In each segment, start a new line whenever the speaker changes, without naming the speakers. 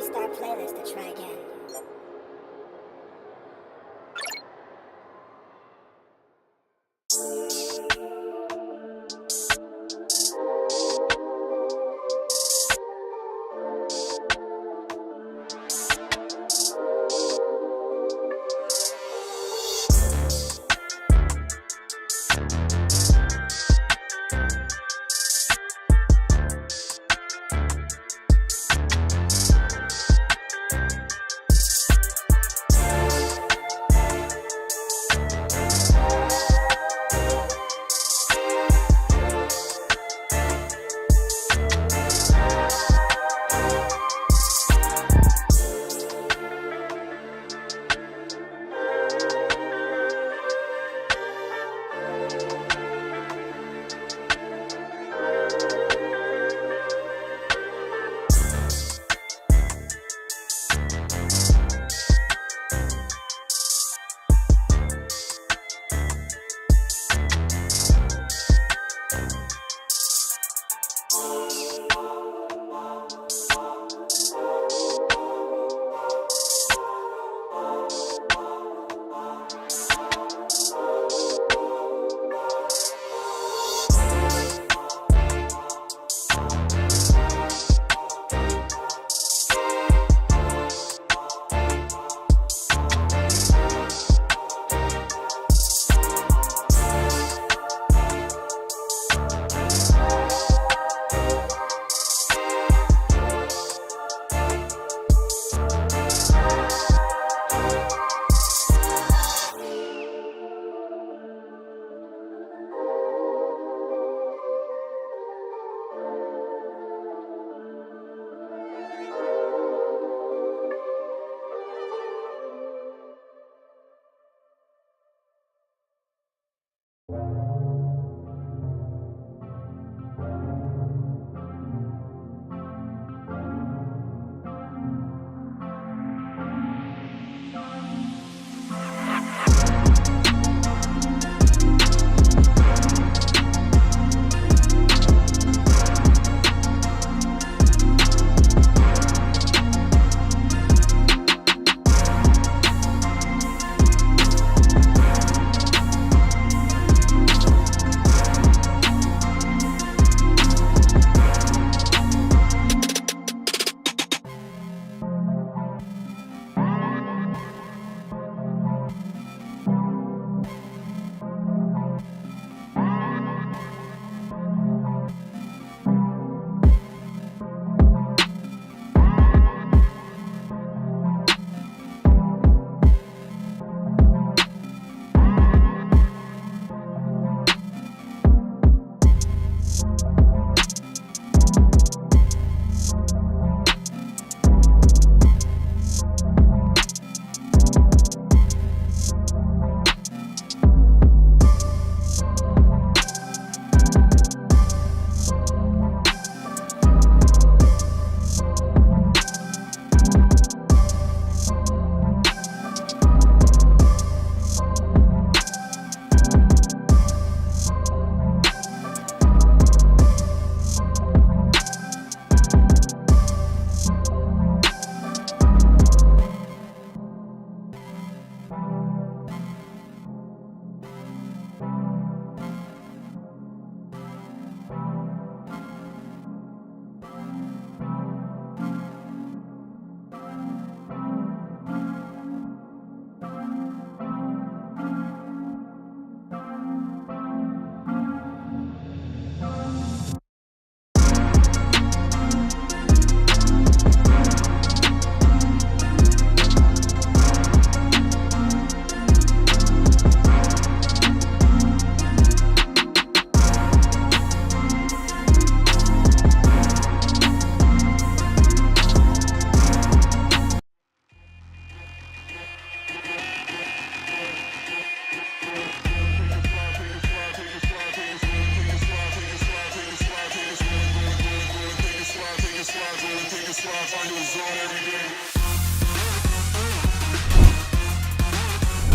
Restart playlist to try again.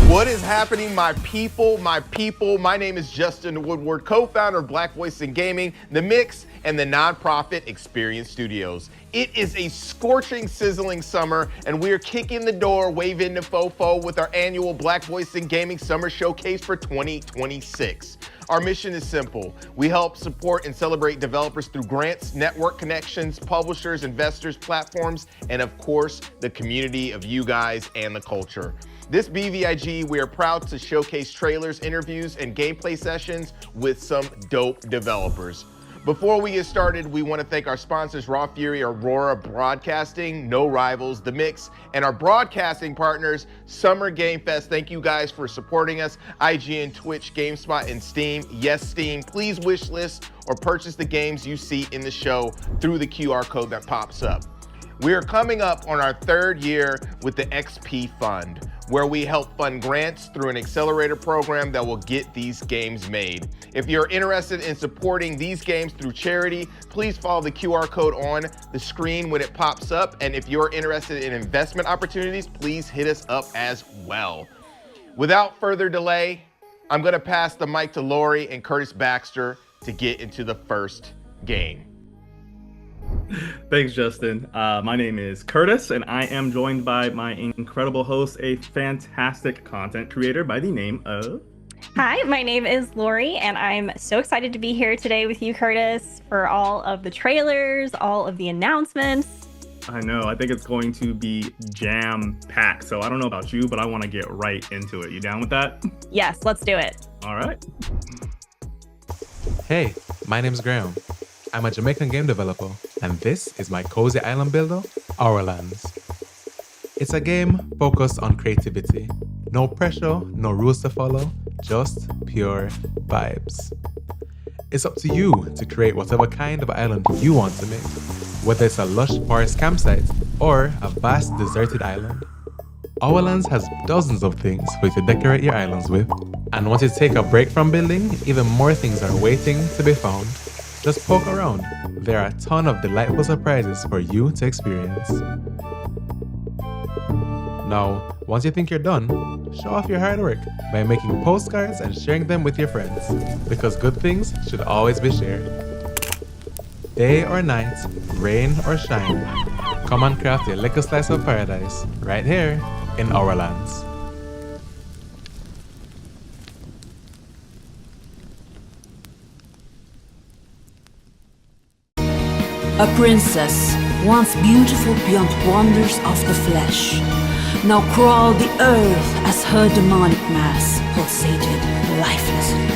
What is happening, my people? My name is Justin Woodward, co-founder of Black Voice in Gaming, The Mix, and the nonprofit Experience Studios. It is a scorching, sizzling summer, and we're kicking the door, waving the fofo with our annual Black Voice in Gaming Summer Showcase for 2026. Our mission is simple. We help support and celebrate developers through grants, network connections, publishers, investors, platforms, and of course, the community of you guys and the culture. This BVIG, we are proud to showcase trailers, interviews, and gameplay sessions with some dope developers. Before we get started, we want to thank our sponsors, Raw Fury, Aurora Broadcasting, No Rivals, The Mix, and our broadcasting partners, Summer Game Fest. Thank you guys for supporting us. IGN, Twitch, GameSpot, and Steam. Yes, Steam, please wish list or purchase the games you see in the show through the QR code that pops up. We are coming up on our third year with the XP Fund, where we help fund grants through an accelerator program that will get these games made. If you're interested in supporting these games through charity, please follow the QR code on the screen when it pops up. And if you're interested in investment opportunities, please hit us up as well. Without further delay, I'm gonna pass the mic to Lori and Curtis Baxter to get into the first game.
Thanks, Justin. My name is Curtis, and I am joined by my incredible host, a fantastic content creator by the name of...
Hi, my name is Lori, and I'm so excited to be here today with you, Curtis, for all of the trailers, all of the announcements.
I know, I think it's going to be jam-packed, so I don't know about you, but I want to get right into it. You down with that?
Yes, let's do it.
All right.
Hey, my name's Graham. I'm a Jamaican game developer, and this is my cozy island builder, Auerlands. It's a game focused on creativity. No pressure, no rules to follow, just pure vibes. It's up to you to create whatever kind of island you want to make, whether it's a lush forest campsite or a vast deserted island. Auerlands has dozens of things for you to decorate your islands with, and once you take a break from building, even more things are waiting to be found. Just poke around. There are a ton of delightful surprises for you to experience. Now, once you think you're done, show off your hard work by making postcards and sharing them with your friends, because good things should always be shared. Day or night, rain or shine, come and craft your little slice of paradise right here in Auerlands.
A princess, once beautiful beyond wonders of the flesh, now crawled the earth as her demonic mass pulsated lifelessly.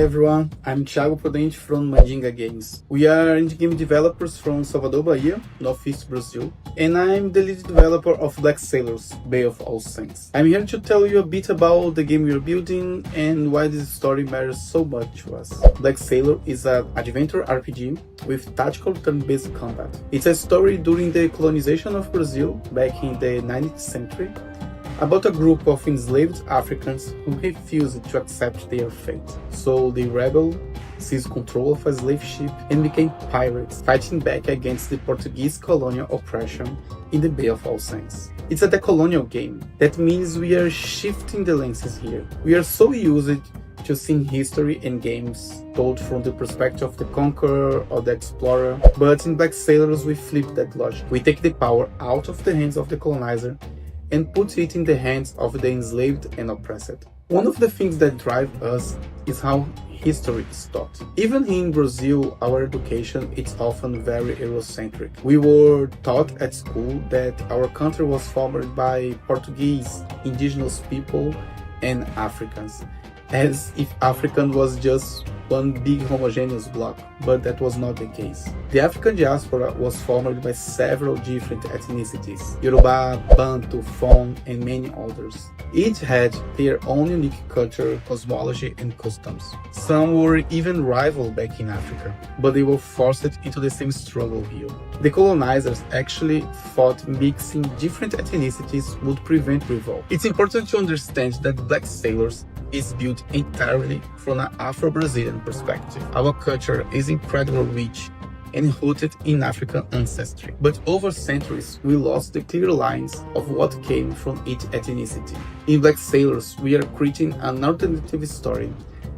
Hi everyone, I'm Thiago Prudente from Mandinga Games. We are indie game developers from Salvador, Bahia, Northeast Brazil, and I'm the lead developer of Black Sailors, Bay of All Saints. I'm here to tell you a bit about the game we are building and why this story matters so much to us. Black Sailor is an adventure RPG with tactical turn-based combat. It's a story during the colonization of Brazil back in the 19th century, about a group of enslaved Africans who refused to accept their fate. So they rebelled, seized control of a slave ship, and became pirates, fighting back against the Portuguese colonial oppression in the Bay of All Saints. It's a decolonial game. That means we are shifting the lenses here. We are so used to seeing history and games told from the perspective of the conqueror or the explorer, but in Black Sailors we flip that logic. We take the power out of the hands of the colonizer and put it in the hands of the enslaved and oppressed. One of the things that drive us is how history is taught. Even in Brazil, our education is often very Eurocentric. We were taught at school that our country was formed by Portuguese, indigenous people, and Africans, as if African was just one big homogeneous block, but that was not the case. The African diaspora was formed by several different ethnicities: Yoruba, Bantu, Fon, and many others. Each had their own unique culture, cosmology, and customs. Some were even rival back in Africa, but they were forced into the same struggle here. The colonizers actually thought mixing different ethnicities would prevent revolt. It's important to understand that Black Sailors is built entirely from an Afro-Brazilian perspective. Our culture is incredibly rich and rooted in African ancestry. But over centuries, we lost the clear lines of what came from each ethnicity. In Black Sailors, we are creating an alternative story,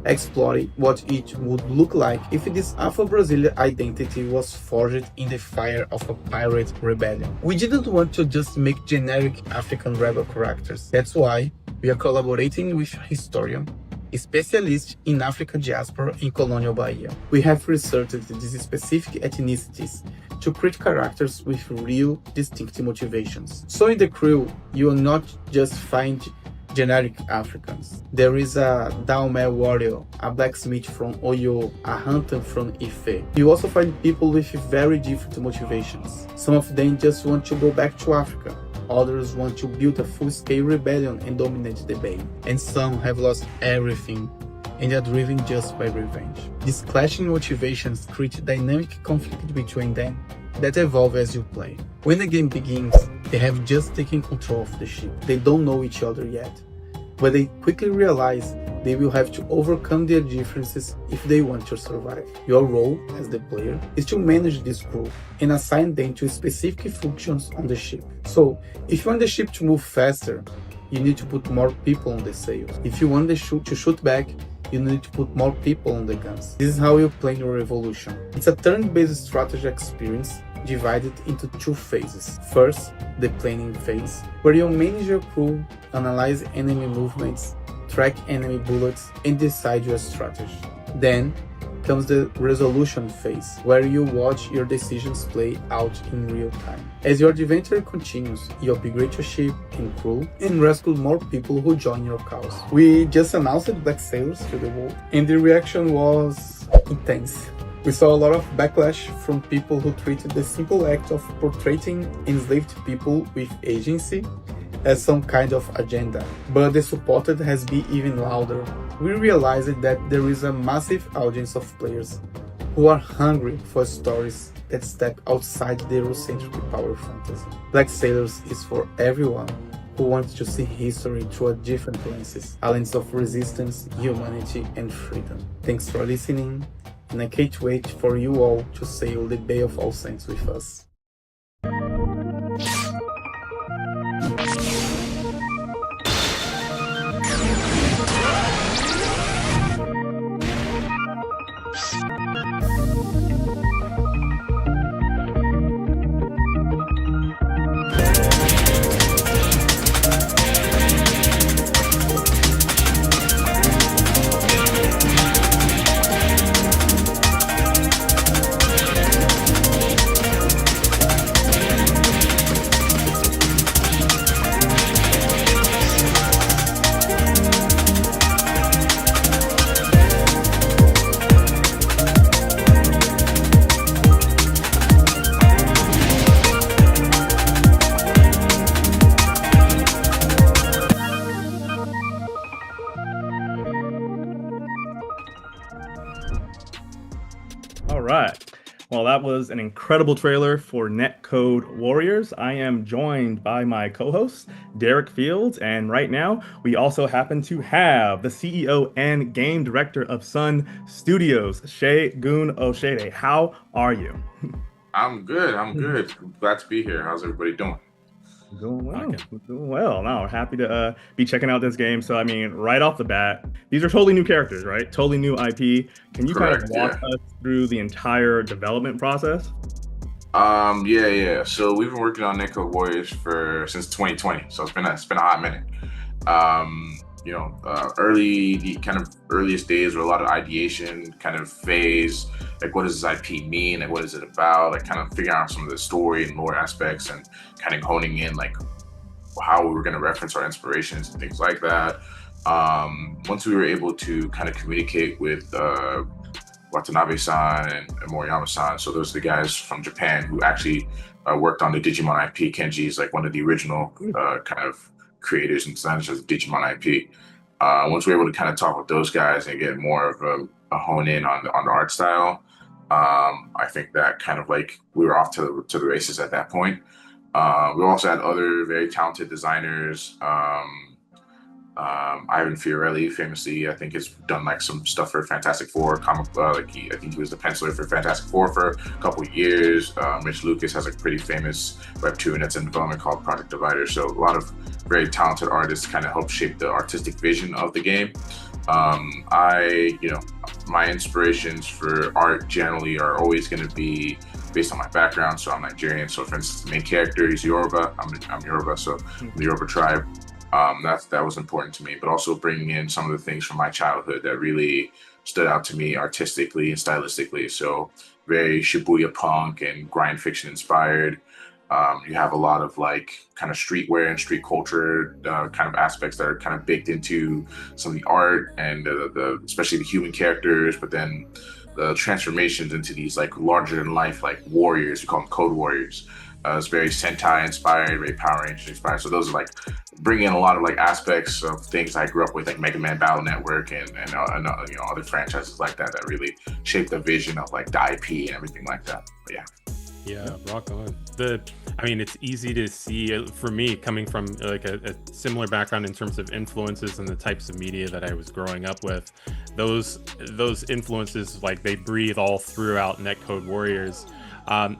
exploring what it would look like if this Afro-Brazilian identity was forged in the fire of a pirate rebellion. We didn't want to just make generic African rebel characters. That's why we are collaborating with historian, specialists in African diaspora in colonial Bahia. We have researched these specific ethnicities to create characters with real, distinct motivations. So in the crew, you will not just find generic Africans. There is a Daomé warrior, a blacksmith from Oyo, a hunter from Ife. You also find people with very different motivations. Some of them just want to go back to Africa. Others want to build a full-scale rebellion and dominate the bay. And some have lost everything and are driven just by revenge. These clashing motivations create dynamic conflict between them that evolve as you play. When the game begins, they have just taken control of the ship. They don't know each other yet, but they quickly realize they will have to overcome their differences if they want to survive. Your role as the player is to manage this crew and assign them to specific functions on the ship. So, if you want the ship to move faster, you need to put more people on the sails. If you want the ship to shoot back, you need to put more people on the guns. This is how you plan your revolution. It's a turn-based strategy experience divided into two phases. First, the planning phase, where you manage your crew, analyze enemy movements, track enemy bullets, and decide your strategy. Then comes the resolution phase, where you watch your decisions play out in real time. As your adventure continues, you upgrade your ship and crew and rescue more people who join your cause. We just announced Black Sailors to the world, and the reaction was intense. We saw a lot of backlash from people who treated the simple act of portraying enslaved people with agency as some kind of agenda, but the support has been even louder. We realized that there is a massive audience of players who are hungry for stories that step outside the Eurocentric power fantasy. Black Sailors is for everyone who wants to see history through a different lenses, a lens of resistance, humanity, and freedom. Thanks for listening, and I can't wait for you all to sail the Bay of All Saints with us.
Well, that was an incredible trailer for Netcode Warriors. I am joined by my co-host, Derek Fields, and right now we also happen to have the CEO and game director of Sun Studios, Segun Oshide. How are you?
I'm good. I'm good. Glad to be here. How's everybody doing?
Doing well. Doing well. No, happy to be checking out this game. So, I mean, right off the bat, these are totally new characters, right? Totally new IP. Can you kind of walk us through the entire development process?
Yeah. So we've been working on Netcode Warriors since 2020. So it's been a hot minute. The kind of earliest days were a lot of ideation kind of phase, like what does this IP mean, like what is it about, like kind of figuring out some of the story and lore aspects and kind of honing in like how we were going to reference our inspirations and things like that. Once we were able to kind of communicate with Watanabe-san and Moriyama-san, so those are the guys from Japan who actually worked on the Digimon IP. Kenji is like one of the original kind of creators and designers of the Digimon IP. Once we were able to kind of talk with those guys and get more of a hone in on the art style, I think that kind of like we were off to the races at that point. We also had other very talented designers. Ivan Fiorelli, famously, I think has done like some stuff for Fantastic Four comic. I think he was the penciler for Fantastic Four for a couple of years. Mitch Lucas has a pretty famous webtoon that's in development called Project Divider. So a lot of very talented artists kind of help shape the artistic vision of the game. My inspirations for art generally are always going to be based on my background. So I'm Nigerian. So for instance, the main character is Yoruba. I'm Yoruba, so the Yoruba tribe. That was important to me, but also bringing in some of the things from my childhood that really stood out to me artistically and stylistically. So very Shibuya punk and grind fiction inspired. You have a lot of like kind of streetwear and street culture kind of aspects that are kind of baked into some of the art and especially the human characters, but then the transformations into these like larger than life like warriors. We call them code warriors. It's very Sentai inspired, very Power Rangers inspired. So those are like bringing in a lot of like aspects of things I grew up with, like Mega Man Battle Network and other franchises like that really shaped the vision of like the IP and everything like that. But yeah.
Yeah, rock on. It's easy to see for me coming from like a similar background in terms of influences and the types of media that I was growing up with. Those influences, like they breathe all throughout Netcode Warriors.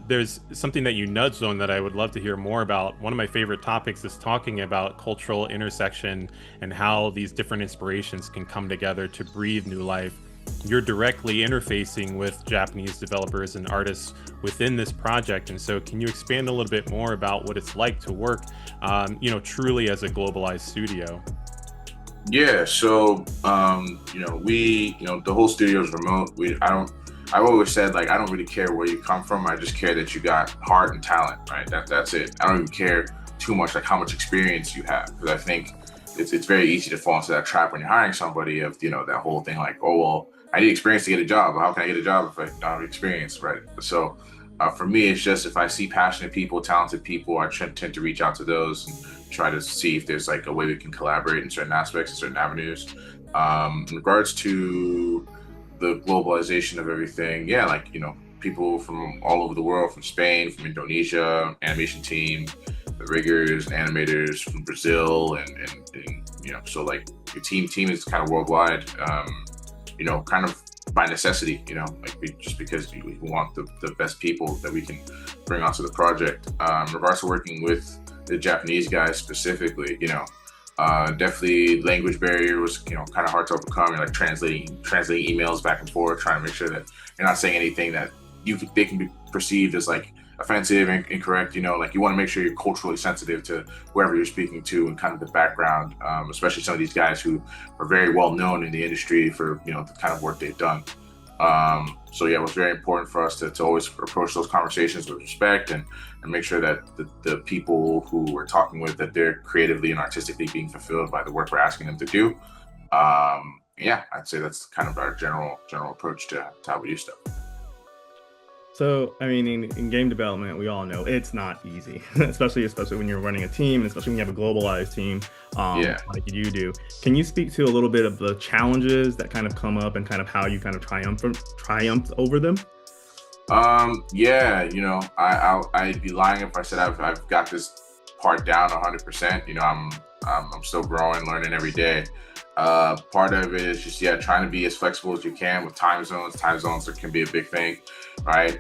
There's something that you nudged on that I would love to hear more about. One of my favorite topics is talking about cultural intersection and how these different inspirations can come together to breathe new life. You're directly interfacing with Japanese developers and artists within this project. And so can you expand a little bit more about what it's like to work, truly as a globalized studio?
Yeah. So, the whole studio is remote. I've always said, like, I don't really care where you come from. I just care that you got heart and talent, right? That's it. I don't even care too much, like, how much experience you have. Because I think it's very easy to fall into that trap when you're hiring somebody of, that whole thing, like, oh, well, I need experience to get a job. How can I get a job if I don't have experience, right? So for me, it's just if I see passionate people, talented people, I tend to reach out to those and try to see if there's, like, a way we can collaborate in certain aspects and certain avenues. In regards to the globalization of everything, people from all over the world, from Spain, from Indonesia, animation team, the riggers, animators from Brazil, and so like your team is kind of worldwide, kind of by necessity, just because we want the best people that we can bring onto the project. In regards to working with the Japanese guys specifically, definitely language barrier was kind of hard to overcome. Like translating emails back and forth, trying to make sure that you're not saying anything that they can be perceived as like offensive and incorrect. Like you want to make sure you're culturally sensitive to whoever you're speaking to and kind of the background, especially some of these guys who are very well known in the industry for the kind of work they've done. It was very important for us to always approach those conversations with respect and make sure that the people who we're talking with, that they're creatively and artistically being fulfilled by the work we're asking them to do. I'd say that's kind of our general approach to how we do stuff.
So, I mean, in game development, we all know it's not easy, especially when you're running a team, and especially when you have a globalized team like you do. Can you speak to a little bit of the challenges that kind of come up and kind of how you kind of triumphed over them?
Yeah, I'd be lying if I said I've got this part down 100%. I'm still growing, learning every day. Part of it is just trying to be as flexible as you can with time zones. Time zones can be a big thing, right?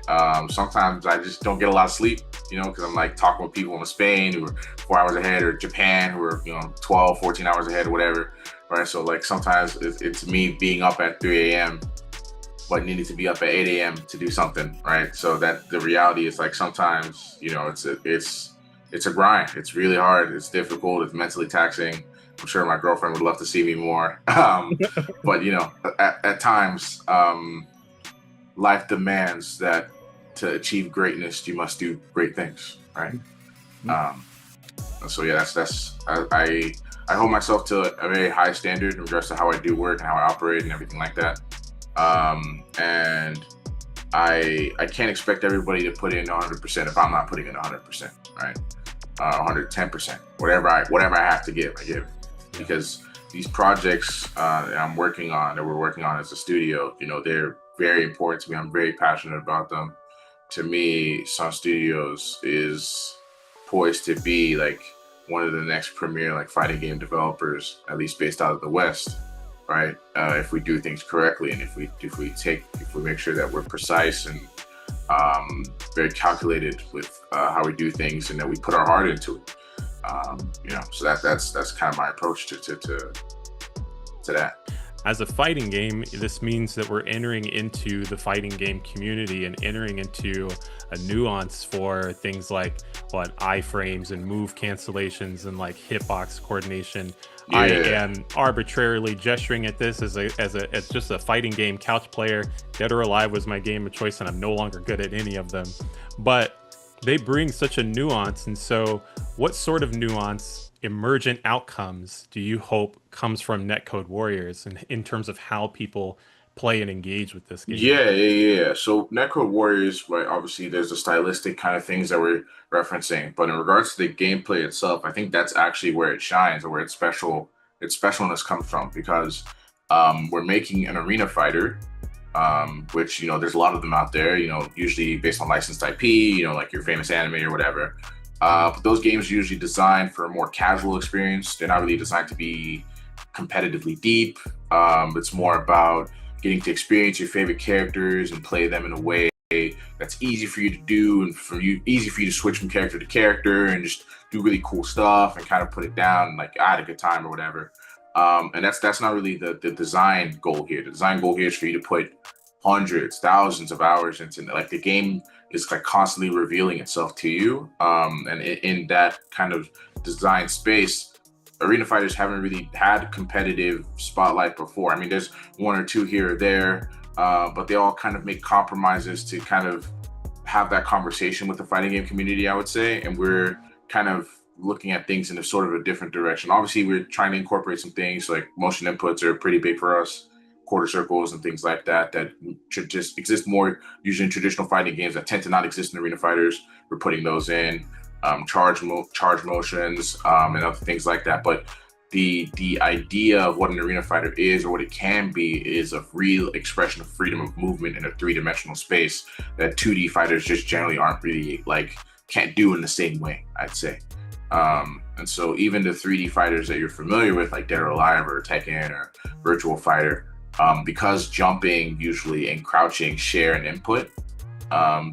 Sometimes I just don't get a lot of sleep, because I'm like talking with people in Spain who are 4 hours ahead, or Japan who are 12, 14 hours ahead, or whatever, right? So like sometimes it's me being up at 3 a.m. but needing to be up at 8 a.m. to do something, right? So that the reality is like sometimes it's a grind. It's really hard. It's difficult. It's mentally taxing. I'm sure my girlfriend would love to see me more. But at times, life demands that to achieve greatness, you must do great things, right? So yeah, I hold myself to a very high standard in regards to how I do work and how I operate and everything like that. And I can't expect everybody to put in 100% if I'm not putting in 100%, right? 110%, whatever I have to give, I give. Because these projects that we're working on as a studio, they're very important to me. I'm very passionate about them. To me, Sun Studios is poised to be like one of the next premier like fighting game developers, at least based out of the West, right? If we do things correctly, and if we make sure that we're precise and very calculated with how we do things, and that we put our heart into it. So that's kind of my approach to that.
As a fighting game, this means that we're entering into the fighting game community and entering into a nuance for things like iframes and move cancellations and like hitbox coordination. Yeah. I am arbitrarily gesturing at this as just a fighting game couch player. Dead or Alive was my game of choice, and I'm no longer good at any of them. But they bring such a nuance, and so what sort of nuance, emergent outcomes do you hope comes from Netcode Warriors and in terms of how people play and engage with this game?
Yeah. So Netcode Warriors, right, obviously there's the stylistic kind of things that we're referencing, but in regards to the gameplay itself, I think that's actually where it shines, or where its specialness comes from, because we're making an arena fighter, which, there's a lot of them out there, usually based on licensed IP, like your famous anime or whatever. But those games are usually designed for a more casual experience. They're not really designed to be competitively deep. It's more about getting to experience your favorite characters and play them in a way that's easy for you to do, and easy for you to switch from character to character and just do really cool stuff and kind of put it down and like add a good time or whatever. And that's not really the design goal here. The design goal here is for you to put hundreds, thousands of hours into, like, the game is like constantly revealing itself to you. And in that kind of design space, arena fighters haven't really had competitive spotlight before. I mean, there's one or two here or there, but they all kind of make compromises to kind of have that conversation with the fighting game community, I would say. And we're kind of looking at things in a sort of a different direction. Obviously, we're trying to incorporate some things like motion inputs are pretty big for us, quarter circles and things like that should just exist more usually in traditional fighting games that tend to not exist in arena fighters. We're putting those in, charge motions, and other things like that. But the idea of what an arena fighter is, or what it can be, is a real expression of freedom of movement in a three-dimensional space that 2D fighters just generally aren't really can't do in the same way, I'd say. And so even the 3D fighters that you're familiar with, like Dead or Alive or Tekken or Virtual Fighter, because jumping usually and crouching share an input,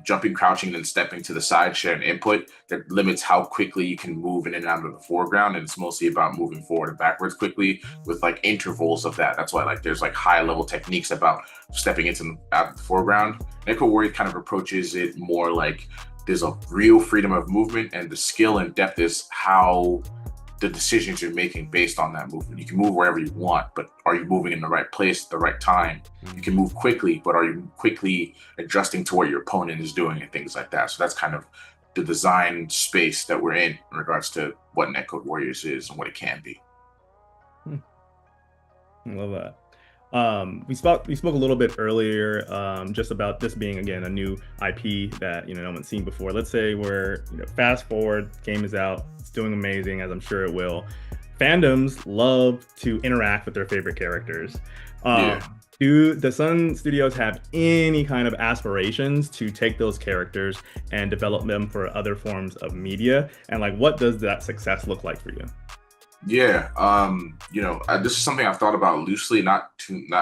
jumping, crouching, and stepping to the side share an input that limits how quickly you can move in and out of the foreground. And it's mostly about moving forward and backwards quickly with like intervals of that. That's why there's high level techniques about stepping into out of the foreground. Netcode Warrior kind of approaches it more like there's a real freedom of movement, and the skill and depth is how the decisions you're making based on that movement. You can move wherever you want, but are you moving in the right place at the right time? You can move quickly, but are you quickly adjusting to what your opponent is doing and things like that? So that's kind of the design space that we're in regards to what Netcode Warriors is and what it can be.
I love that. We spoke a little bit earlier just about this being, again, a new IP that no one's seen before. Let's say we're fast forward, game is out, it's doing amazing, as I'm sure it will. Fandoms love to interact with their favorite characters. Do Sun Studios have any kind of aspirations to take those characters and develop them for other forms of media? And like, what does that success look like for you?
Yeah, this is something I've thought about loosely. I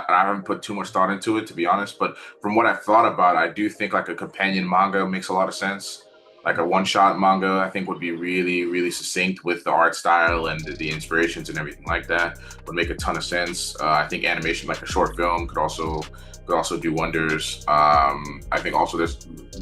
haven't put too much thought into it, to be honest. But from what I've thought about, I do think like a companion manga makes a lot of sense. Like a one-shot manga, I think would be really, really succinct with the art style and the inspirations and everything like that. Would make a ton of sense. I think animation, like a short film, could also do wonders. I think also there's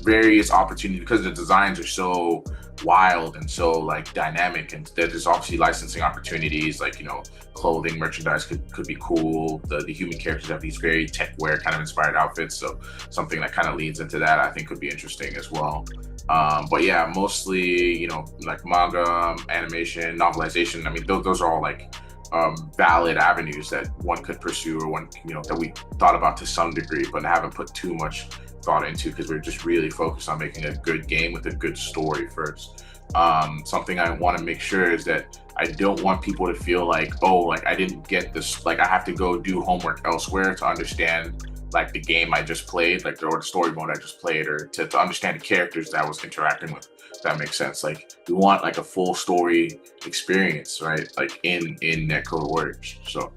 various opportunities because the designs are so wild and so like dynamic, and there's obviously licensing opportunities, like, you know, clothing, merchandise could be cool. The human characters have these very techwear kind of inspired outfits, so something that kind of leads into that I think could be interesting as well. But yeah, mostly, you know, like manga, animation, novelization. I mean, those are all like valid avenues that one could pursue, or one, you know, that we thought about to some degree, but haven't put too much thought into because we're just really focused on making a good game with a good story first. Something I want to make sure is that I don't want people to feel like, oh, like I didn't get this, like I have to go do homework elsewhere to understand like the game I just played, like or the story mode I just played, or to understand the characters that I was interacting with. If that makes sense. Like we want like a full story experience, right? Like in Netcode Warriors. So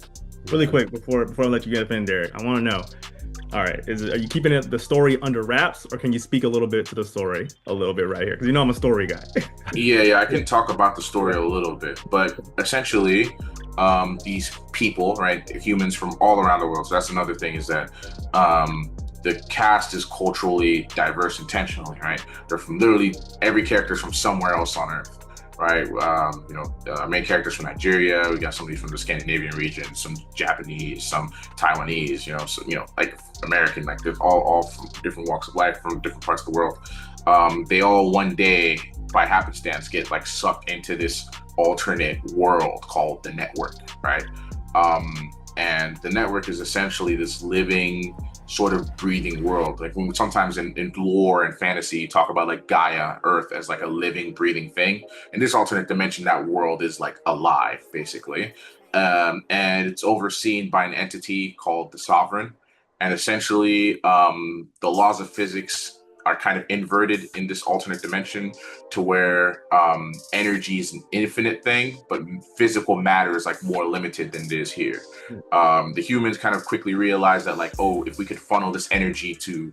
really quick before I let you get in, Derek, I want to know. All right, are you keeping the story under wraps, or can you speak a little bit to the story a little bit right here? Because you know I'm a story guy.
Yeah, I can talk about the story a little bit, but essentially, these people, right, humans from all around the world. So that's another thing, is that the cast is culturally diverse intentionally, right? They're from literally every character's from somewhere else on Earth. Right, our main characters from Nigeria. We got somebody from the Scandinavian region, some Japanese, some Taiwanese. Like American. Like there's all from different walks of life, from different parts of the world. They all one day, by happenstance, get like sucked into this alternate world called the network, right? And the network is essentially this living, sort of breathing world. Like when sometimes in lore and fantasy, you talk about like Gaia, Earth, as like a living, breathing thing. In this alternate dimension, that world is like alive, basically. And it's overseen by an entity called the Sovereign. And essentially, the laws of physics are kind of inverted in this alternate dimension to where energy is an infinite thing, but physical matter is like more limited than it is here. The humans kind of quickly realize that like, oh, if we could funnel this energy to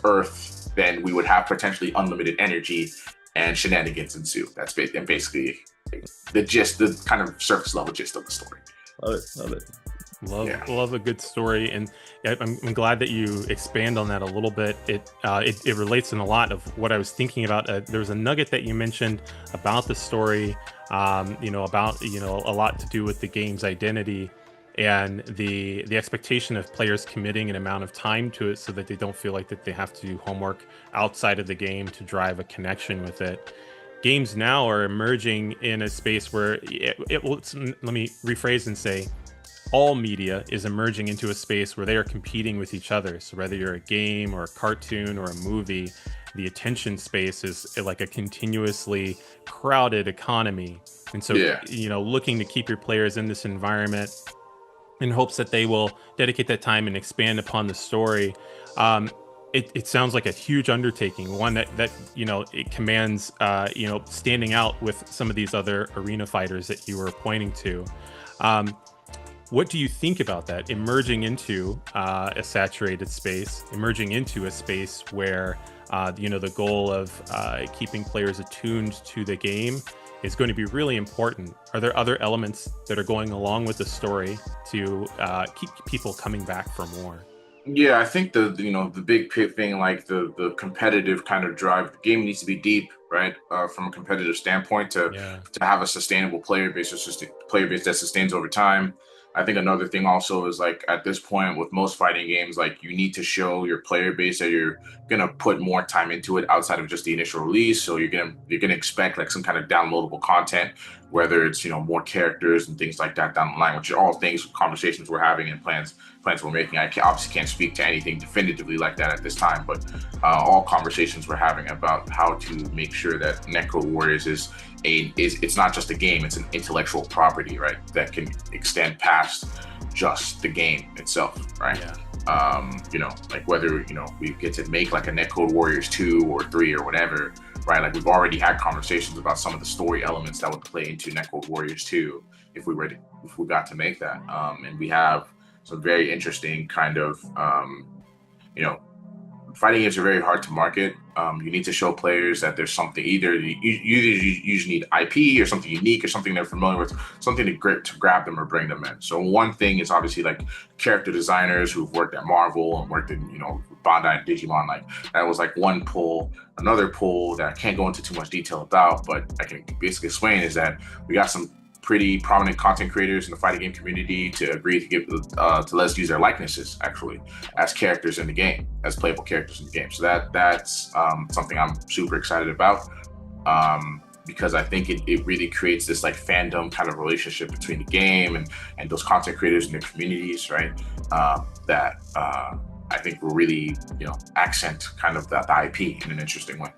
Earth, then we would have potentially unlimited energy, and shenanigans ensue. That's basically the gist, the kind of surface level gist of the story.
Love it.
Love a good story, and I'm glad that you expand on that a little bit. It relates in a lot of what I was thinking about. There was a nugget that you mentioned about the story, about a lot to do with the game's identity and the expectation of players committing an amount of time to it, so that they don't feel like that they have to do homework outside of the game to drive a connection with it. Games now are emerging in a space where let me rephrase and say, all media is emerging into a space where they are competing with each other. So whether you're a game or a cartoon or a movie, the attention space is like a continuously crowded economy. And so, looking to keep your players in this environment in hopes that they will dedicate that time and expand upon the story. It sounds like a huge undertaking, one that it commands, standing out with some of these other arena fighters that you were pointing to. What do you think about that? Emerging into a saturated space, emerging into a space where, the goal of keeping players attuned to the game is going to be really important. Are there other elements that are going along with the story to keep people coming back for more?
Yeah, I think the big thing, like the competitive kind of drive, the game needs to be deep, right? From a competitive standpoint to have a sustainable player base, that sustains over time. I think another thing also is like at this point with most fighting games, like you need to show your player base that you're gonna put more time into it outside of just the initial release. So you're gonna expect like some kind of downloadable content, whether it's more characters and things like that down the line, which are all things, conversations we're having and plans we're making. I obviously can't speak to anything definitively like that at this time, but all conversations we're having about how to make sure that Netcode Warriors is it's not just a game, it's an intellectual property, right? That can extend past just the game itself, right? You know, like whether, you know, we get to make like a Netcode Warriors 2 or 3 or whatever, right? Like we've already had conversations about some of the story elements that would play into Netcode Warriors 2 if we got to make that. And we have some very interesting kind of, you know, fighting games are very hard to market. You need to show players that there's something, either you usually need IP or something unique or something they're familiar with, something to grab them or bring them in. So one thing is obviously like character designers who've worked at Marvel and worked in, you know, Bandai and Digimon. Like that was like one pull. Another pull that I can't go into too much detail about, but I can basically explain is that we got some pretty prominent content creators in the fighting game community to agree to give to let us use their likenesses actually as characters in the game, as playable characters in the game. So that's something I'm super excited about, because I think it really creates this like fandom kind of relationship between the game and those content creators and their communities, right? That I think will really, you know, accent kind of the IP in an interesting way.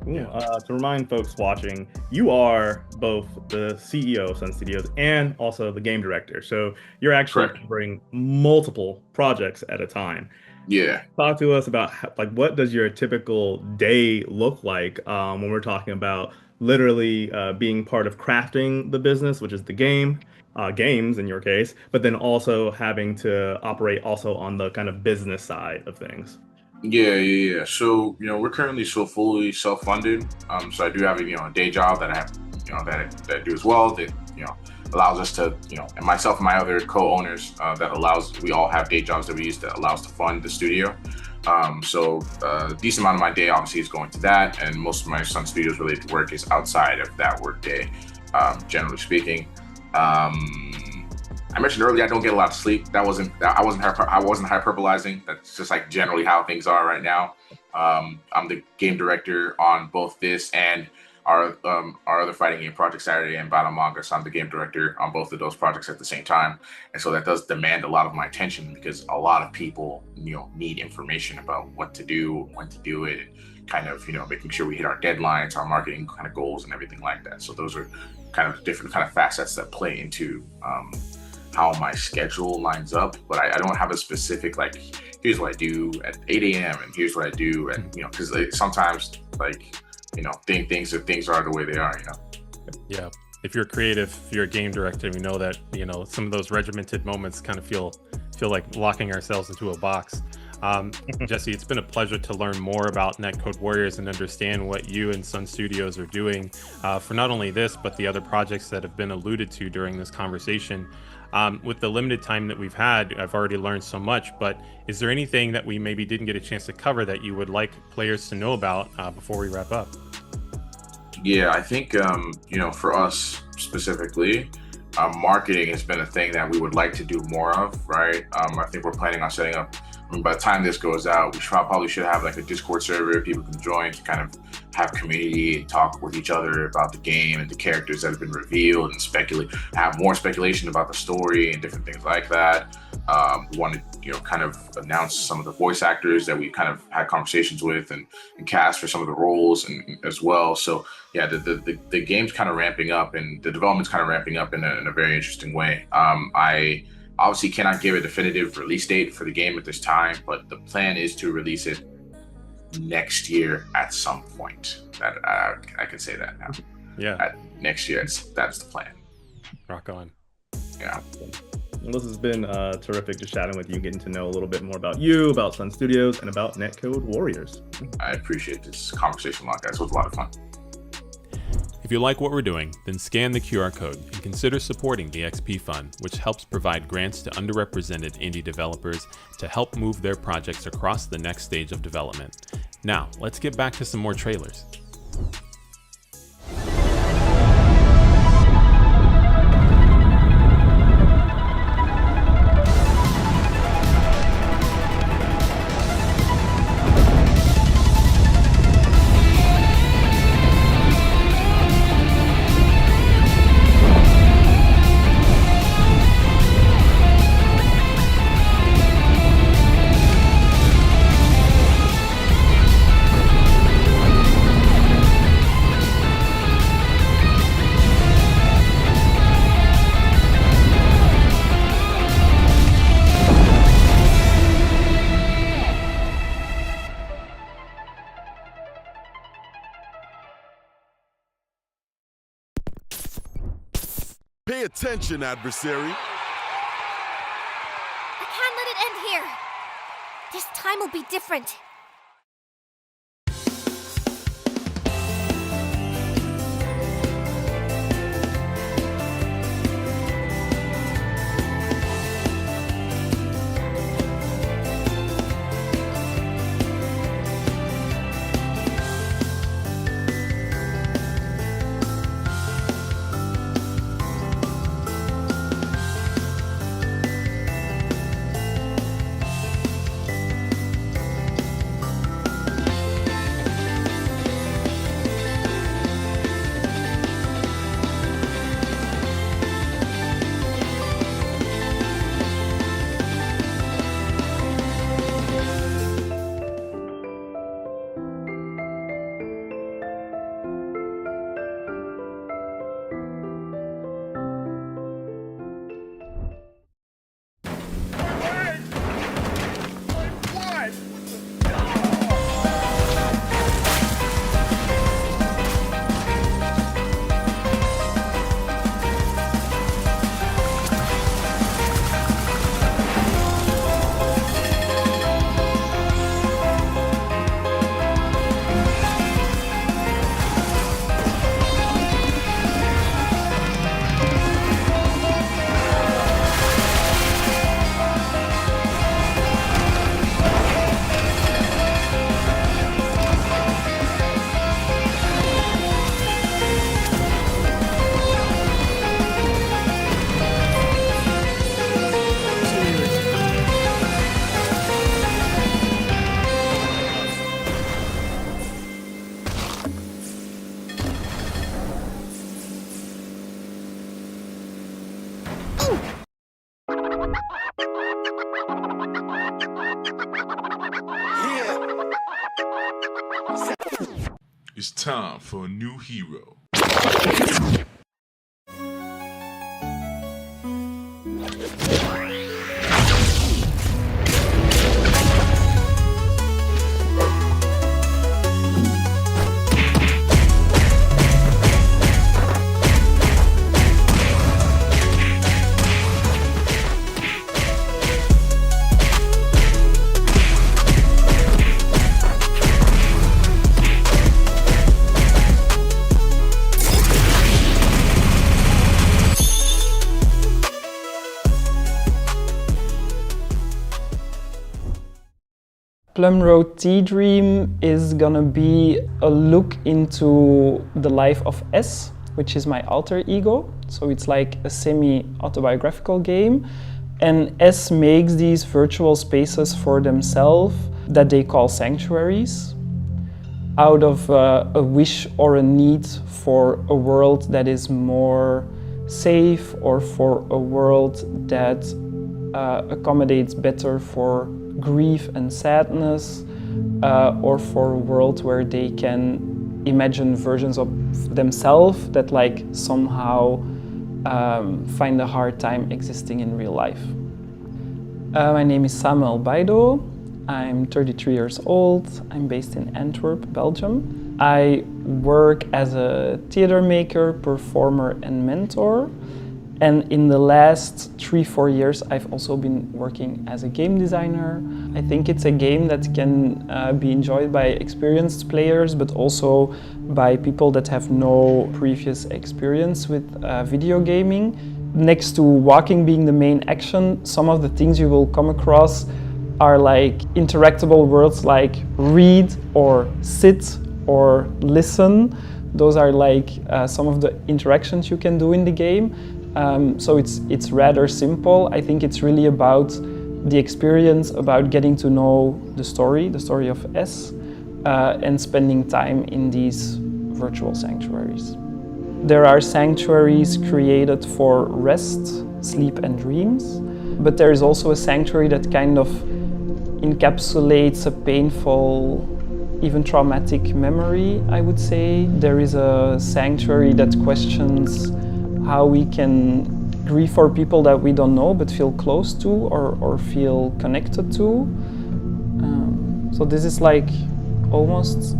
Cool. To remind folks watching, you are both the CEO of Sun Studios and also the game director. So you're actually covering multiple projects at a time.
Yeah.
Talk to us about like what does your typical day look like when we're talking about literally being part of crafting the business, which is the games in your case, but then also having to operate also on the kind of business side of things.
Yeah. So, you know, we're currently so fully self-funded. So I do have, you know, a day job that I have, you know, that I do as well, that, you know, allows us to, you know, and myself and my other co-owners, we all have day jobs that we use that allows to fund the studio. So a decent amount of my day obviously is going to that, and most of my Sun Studios related work is outside of that work day, generally speaking. I mentioned earlier I don't get a lot of sleep. I wasn't hyperbolizing. That's just like generally how things are right now. I'm the game director on both this and our other fighting game project, Saturday and Battle Manga. So I'm the game director on both of those projects at the same time, and so that does demand a lot of my attention because a lot of people, you know, need information about what to do, when to do it, and kind of, you know, making sure we hit our deadlines, our marketing kind of goals, and everything like that. So those are kind of different kind of facets that play into how my schedule lines up, but I don't have a specific, like, here's what I do at 8 a.m. and here's what I do, and, you know, because sometimes, like, you know, things are the way they are, you know.
Yeah. If you're creative, if you're a game director, we know that, you know, some of those regimented moments kind of feel like locking ourselves into a box. Jesse, it's been a pleasure to learn more about Netcode Warriors and understand what you and Sun Studios are doing for not only this, but the other projects that have been alluded to during this conversation. With the limited time that we've had, I've already learned so much, but is there anything that we maybe didn't get a chance to cover that you would like players to know about before we wrap up?
Yeah, I think, you know, for us specifically, marketing has been a thing that we would like to do more of, right? I think we're planning on setting up, I mean, by the time this goes out, we probably should have like a Discord server people can join to kind of have community and talk with each other about the game and the characters that have been revealed and have more speculation about the story and different things like that. We want to, you know, kind of announce some of the voice actors that we kind of had conversations with and cast for some of the roles and as well. So yeah, the game's kind of ramping up and the development's kind of ramping up in a very interesting way. I obviously cannot give a definitive release date for the game at this time, but the plan is to release it next year at some point. That I can say that now.
Yeah.
Next year, that's the plan.
Rock on.
Yeah.
Well, this has been terrific just chatting with you, getting to know a little bit more about you, about Sun Studios, and about Netcode Warriors.
I appreciate this conversation a lot, guys. It was a lot of fun.
If you like what we're doing, then scan the QR code and consider supporting the XP Fund, which helps provide grants to underrepresented indie developers to help move their projects across the next stage of development. Now, let's get back to some more trailers.
Pay attention, adversary.
I can't let it end here. This time will be different.
It's time for a new hero.
Plum Road Tea Dream is gonna be a look into the life of S, which is my alter ego. So it's like a semi-autobiographical game. And S makes these virtual spaces for themselves that they call sanctuaries, out of a wish or a need for a world that is more safe, or for a world that accommodates better for grief and sadness, or for a world where they can imagine versions of themselves that like somehow find a hard time existing in real life. My name is Samuel Baido. I'm 33 years old. I'm based in Antwerp, Belgium. I work as a theater maker, performer, and mentor. And in the last 3-4 years, I've also been working as a game designer. I think it's a game that can be enjoyed by experienced players, but also by people that have no previous experience with video gaming. Next to walking being the main action, some of the things you will come across are like interactable words like read or sit or listen. Those are like some of the interactions you can do in the game. So it's rather simple. I think it's really about the experience, about getting to know the story of S, and spending time in these virtual sanctuaries. There are sanctuaries created for rest, sleep, and dreams, but there is also a sanctuary that kind of encapsulates a painful, even traumatic memory, I would say. There is a sanctuary that questions how we can grieve for people that we don't know but feel close to or feel connected to. So this is like almost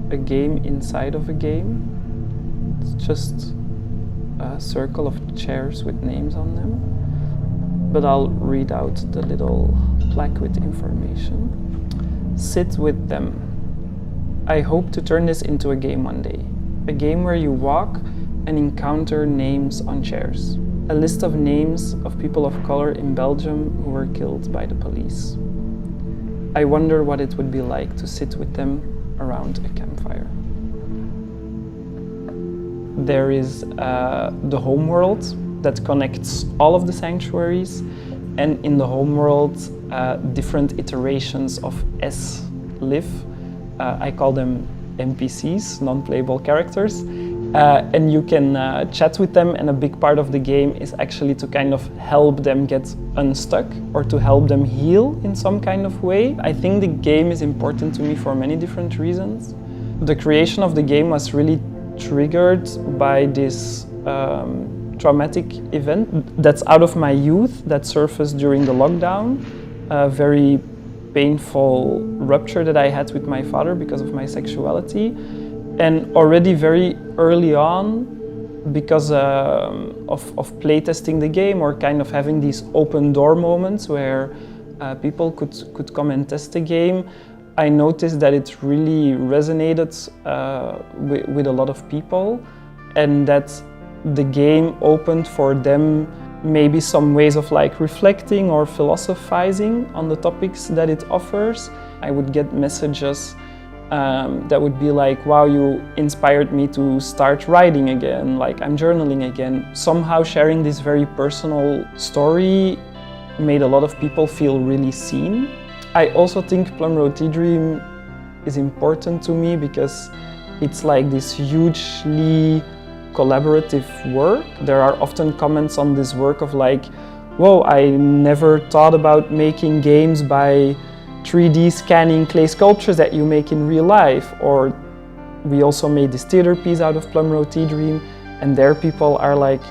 a game inside of a game. It's just a circle of chairs with names on them. But I'll read out the little plaque with information. Sit with them. I hope to turn this into a game one day. A game where you walk and encounter names on chairs. A list of names of people of color in Belgium who were killed by the police. I wonder what it would be like to sit with them around a campfire. There is the homeworld that connects all of the sanctuaries, and in the homeworld, different iterations of S live. I call them NPCs, non-playable characters. And you can chat with them, and a big part of the game is actually to kind of help them get unstuck or to help them heal in some kind of way. I think the game is important to me for many different reasons. The creation of the game was really triggered by this traumatic event that's out of my youth that surfaced during the lockdown. A very painful rupture that I had with my father because of my sexuality. And already very early on, because of playtesting the game or kind of having these open door moments where people could come and test the game, I noticed that it really resonated with a lot of people, and that the game opened for them maybe some ways of like reflecting or philosophizing on the topics that it offers. I would get messages that would be like, wow, you inspired me to start writing again, like I'm journaling again. Somehow sharing this very personal story made a lot of people feel really seen. I also think Plum Road Tea Dream is important to me because it's like this hugely collaborative work. There are often comments on this work of like, whoa, I never thought about making games by 3D scanning clay sculptures that you make in real life. Or we also made this theater piece out of Plum Road Tea Dream, and there people are like,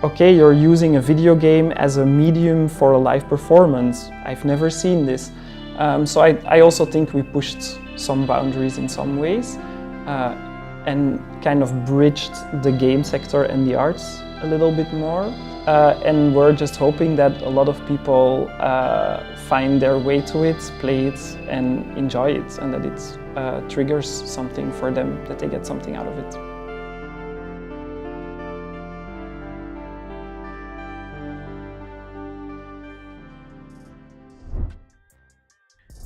okay, you're using a video game as a medium for a live performance. I've never seen this. So I also think we pushed some boundaries in some ways and kind of bridged the game sector and the arts a little bit more. And we're just hoping that a lot of people find their way to it, play it, and enjoy it, and that it triggers something for them, that they get something out of it.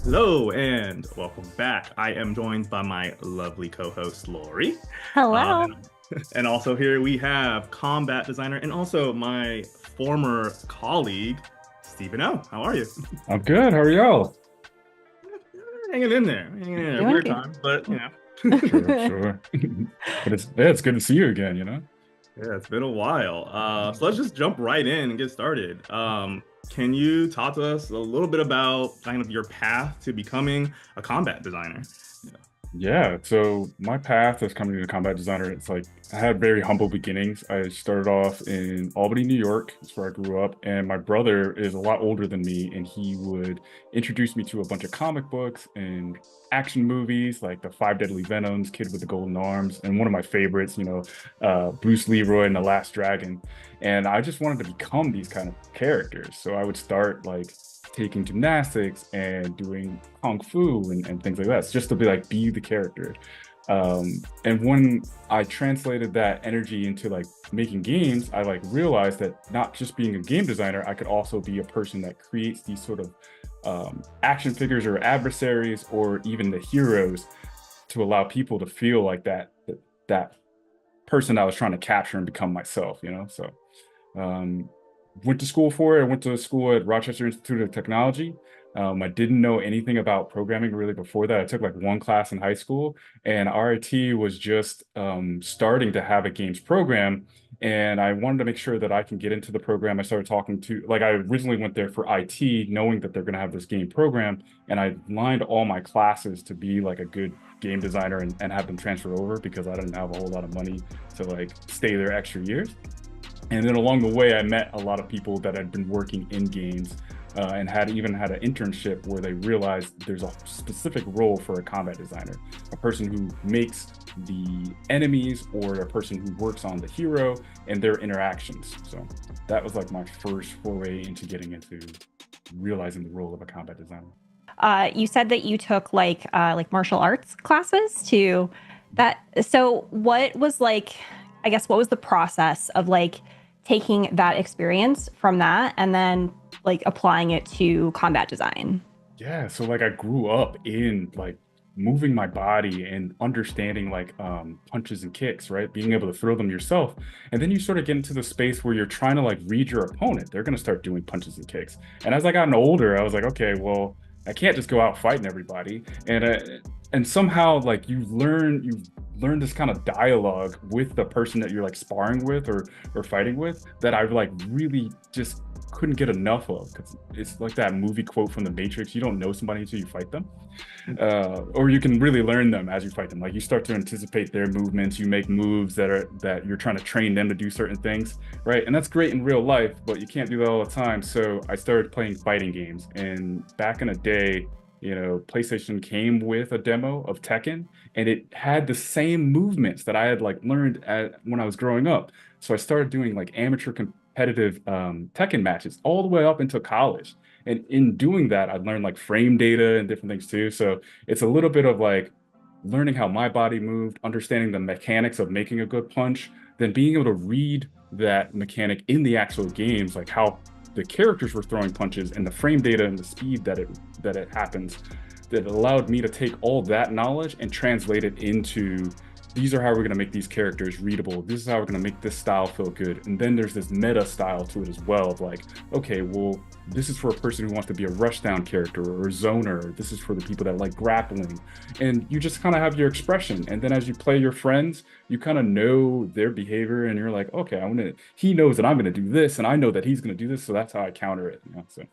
Hello and welcome back. I am joined by my lovely co-host Lori.
Hello.
And also here we have combat designer and also my former colleague, Stephen O. How are you?
I'm good. How are y'all?
Hanging in there. Weird time, but you know.
Sure. But it's good to see you again, you know?
Yeah, it's been a while. So let's just jump right in and get started. Can you talk to us a little bit about kind of your path to becoming a combat designer?
Yeah, so my path as coming to a combat designer, it's like I had very humble beginnings. I started off in Albany, New York. That's where I grew up. And my brother is a lot older than me, and he would introduce me to a bunch of comic books and action movies like the Five Deadly Venoms, Kid with the Golden Arms, and one of my favorites, Bruce Leroy and the Last Dragon. And I just wanted to become these kind of characters. So I would start like taking gymnastics and doing kung fu and things like that, just to be the character. And when I translated that energy into like making games, I like realized that not just being a game designer, I could also be a person that creates these sort of action figures or adversaries or even the heroes to allow people to feel like that person I was trying to capture and become myself, So went to school for it. I went to school at Rochester Institute of Technology. I didn't know anything about programming really before that. I took like one class in high school, and RIT was just starting to have a games program. And I wanted to make sure that I can get into the program. I started talking to, I originally went there for IT, knowing that they're going to have this game program. And I lined all my classes to be like a good game designer and have them transfer over because I didn't have a whole lot of money to stay there extra years. And then along the way, I met a lot of people that had been working in games and even had an internship where they realized there's a specific role for a combat designer, a person who makes the enemies or a person who works on the hero and their interactions. So that was like my first foray into getting into realizing the role of a combat designer.
You said that you took like martial arts classes to that. So what was like, I guess, what was the process of like taking that experience from that and then like applying it to combat design?
Yeah, so like I grew up in like moving my body and understanding like punches and kicks, right? Being able to throw them yourself. And then you sort of get into the space where you're trying to like read your opponent. They're going to start doing punches and kicks. And as I gotten older, I was like, okay, well, I can't just go out fighting everybody. And somehow like you learn this kind of dialogue with the person that you're like sparring with or fighting with that I like really just couldn't get enough of, because it's like that movie quote from The Matrix: you don't know somebody until you fight them, or you can really learn them as you fight them. Like you start to anticipate their movements, you make moves that you're trying to train them to do certain things, right? And that's great in real life, but you can't do that all the time. So I started playing fighting games, and back in the day, you know, PlayStation came with a demo of Tekken, and it had the same movements that I had like learned when I was growing up. So I started doing like amateur competitive Tekken matches all the way up until college. And in doing that, I learned like frame data and different things too. So it's a little bit of like learning how my body moved, understanding the mechanics of making a good punch, then being able to read that mechanic in the actual games, like how the characters were throwing punches and the frame data and the speed that it happens, that allowed me to take all that knowledge and translate it into, these are how we're going to make these characters readable. This is how we're going to make this style feel good. And then there's this meta style to it as well of like, okay, well, this is for a person who wants to be a rushdown character or a zoner. This is for the people that like grappling. And you just kind of have your expression. And then as you play your friends, you kind of know their behavior and you're like, okay, he knows that I'm going to do this and I know that he's going to do this. So that's how I counter it. You know? So a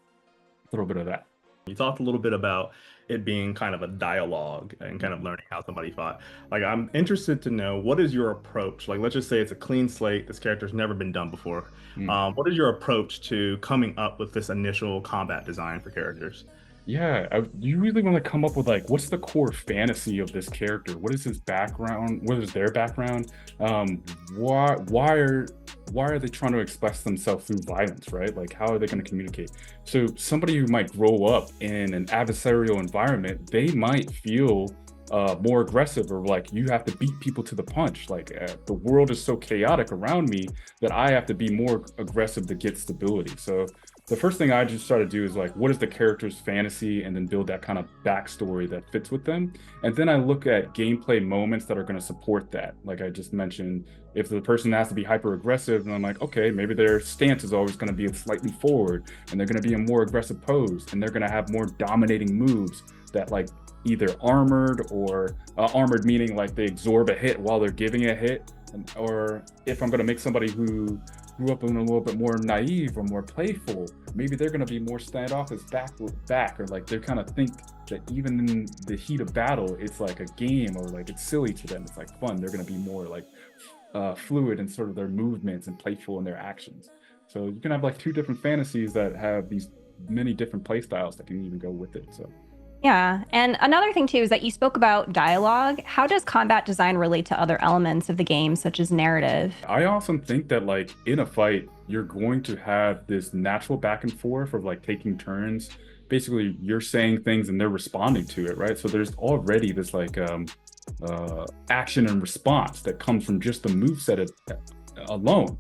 little bit of that.
You talked a little bit about it being kind of a dialogue and kind of learning how somebody fought. Like, I'm interested to know, what is your approach? Like, let's just say it's a clean slate. This character's never been done before. What is your approach to coming up with this initial combat design for characters?
Yeah, you really want to come up with like, what's the core fantasy of this character? What is his background? What is their background? Why are they trying to express themselves through violence, right? Like, how are they going to communicate? So somebody who might grow up in an adversarial environment, they might feel more aggressive, or like, you have to beat people to the punch. Like the world is so chaotic around me that I have to be more aggressive to get stability. So the first thing I just try to do is like, what is the character's fantasy, and then build that kind of backstory that fits with them. And then I look at gameplay moments that are going to support that. Like I just mentioned, if the person has to be hyper aggressive, and I'm like, okay, maybe their stance is always going to be slightly forward, and they're going to be in more aggressive pose, and they're going to have more dominating moves that like either armored or armored meaning like they absorb a hit while they're giving a hit. Or if I'm going to make somebody who grew up in a little bit more naive or more playful, maybe they're going to be more standoffish back, or like they kind of think that even in the heat of battle, it's like a game, or like it's silly to them. It's like fun. They're going to be more like fluid in sort of their movements and playful in their actions. So you can have like two different fantasies that have these many different play styles that can even go with it. So.
Yeah. And another thing too is that you spoke about dialogue. How does combat design relate to other elements of the game, such as narrative?
I often think that like in a fight, you're going to have this natural back and forth of like taking turns. Basically, you're saying things and they're responding to it, right? So there's already this like action and response that comes from just the moveset alone.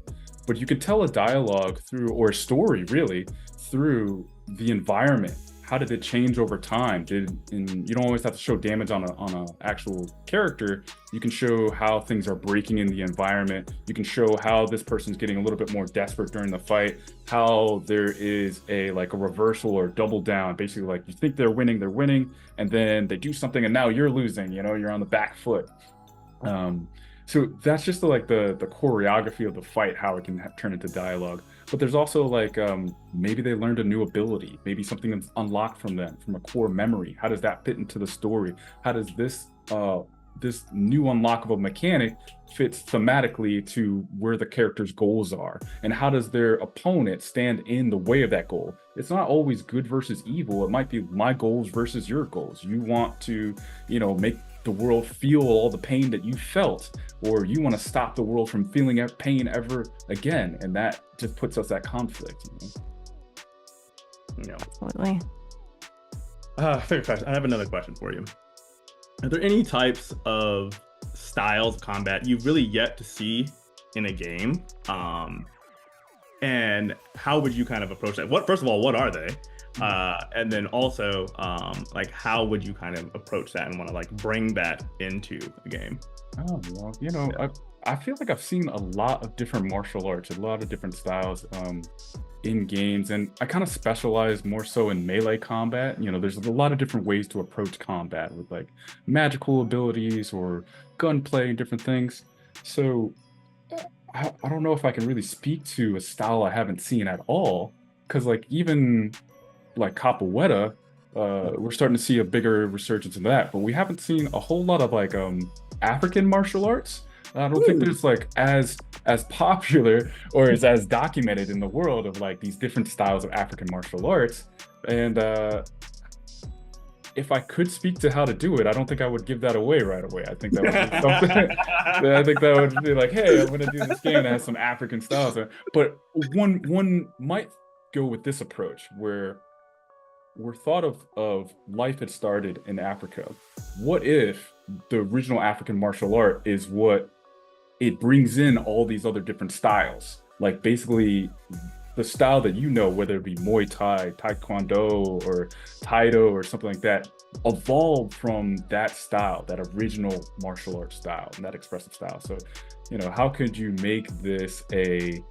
But you can tell a dialogue through, or a story really, through the environment. How did it change over time? And you don't always have to show damage on a actual character. You can show how things are breaking in the environment. You can show how this person's getting a little bit more desperate during the fight, how there is a reversal or double down. Basically, like, you think they're winning, and then they do something and now you're losing, you're on the back foot. So that's just the choreography of the fight, how it can turn into dialogue. But there's also like, maybe they learned a new ability, maybe something that's unlocked from them, from a core memory. How does that fit into the story? How does this this new unlockable mechanic fits thematically to where the character's goals are, and how does their opponent stand in the way of that goal. It's not always good versus evil. It might be my goals versus your goals. You want to, make the world feel all the pain that you felt, or you want to stop the world from feeling pain ever again, and that just puts us at conflict.
Absolutely.
Fair question. I have another question for you. Are there any types of styles of combat you've really yet to see in a game? And how would you kind of approach that? First of all, what are they? And then also, how would you kind of approach that and want to bring that into the game?
Oh, well, I feel like I've seen a lot of different martial arts, a lot of different styles in games, and I kind of specialize more so in melee combat. There's a lot of different ways to approach combat with magical abilities or gunplay and different things. So I don't know if I can really speak to a style I haven't seen at all, because even capoeira, we're starting to see a bigger resurgence in that, but we haven't seen a whole lot of African martial arts. I don't think there's as popular or is as documented in the world of these different styles of African martial arts. And if I could speak to how to do it, I don't think I would give that away right away. I think that would be something. I think that would be hey, I'm going to do this game that has some African styles. But one might go with this approach where we're thought of life had started in Africa. What if the original African martial art is what it brings in all these other different styles? Basically the style that whether it be Muay Thai, Taekwondo, or Taido or something like that, evolved from that style, that original martial arts style and that expressive style. So, how could you make this a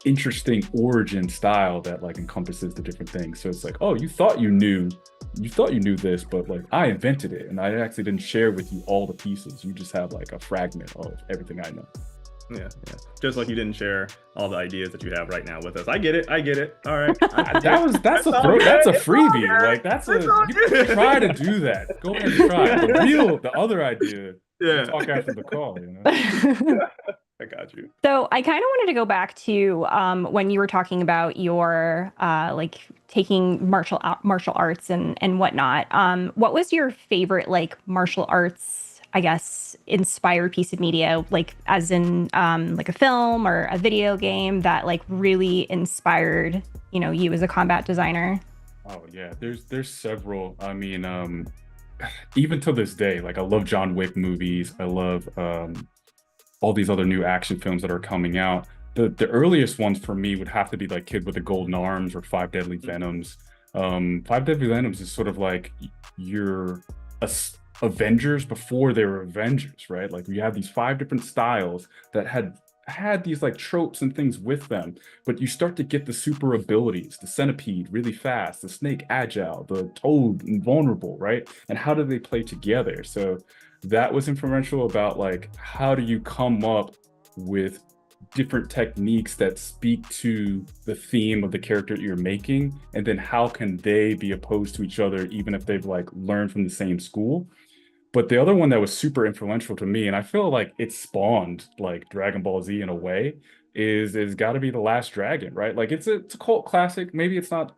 interesting origin style that encompasses the different things? So it's oh, you thought you knew this, but I invented it, and I actually didn't share with you all the pieces. You just have a fragment of everything I know.
Yeah. Just like you didn't share all the ideas that you have right now with us. I get it. All right.
That's a freebie. You can try to do that. Go ahead and try. The other idea.
Yeah.
Talk after the call.
I got you.
So I kind of wanted to go back to when you were talking about your taking martial arts and whatnot. What was your favorite martial arts, I guess, inspired piece of media, as in a film or a video game that really inspired you as a combat designer?
Oh yeah, there's several. I mean, even to this day, I love John Wick movies. I love all these other new action films that are coming out. The earliest ones for me would have to be Kid with the Golden Arms or Five Deadly Venoms. Five Deadly Venoms is sort of your Avengers before they were Avengers, right? You have these 5 different styles that had these tropes and things with them, but you start to get the super abilities, the Centipede really fast, the Snake agile, the Toad invulnerable, right? And how do they play together? So that was influential about how do you come up with different techniques that speak to the theme of the character you're making, and then how can they be opposed to each other even if they've learned from the same school. But the other one that was super influential to me, and I feel it spawned Dragon Ball Z in a way, is got to be The Last Dragon, right? It's a cult classic. Maybe it's not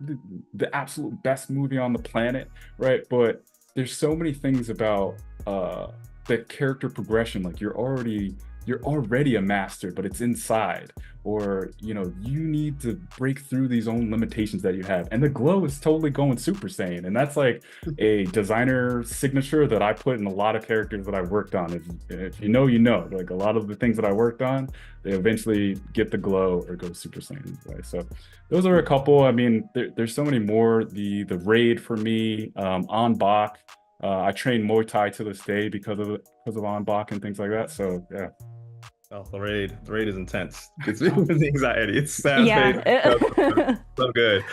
the absolute best movie on the planet, right? But there's so many things about the character progression. You're already a master, but it's inside, or you need to break through these own limitations that you have. And the glow is totally going Super Saiyan, and that's a designer signature that I put in a lot of characters that I worked on. If you know, a lot of the things that I worked on, they eventually get the glow or go Super Saiyan, right? So those are a couple. I mean, there's so many more. The Raid for me, On Bak. I train Muay Thai to this day because of On Bak and things like that. So yeah.
Oh, the raid is intense. It's the anxiety. It's sad.
Yeah.
So good.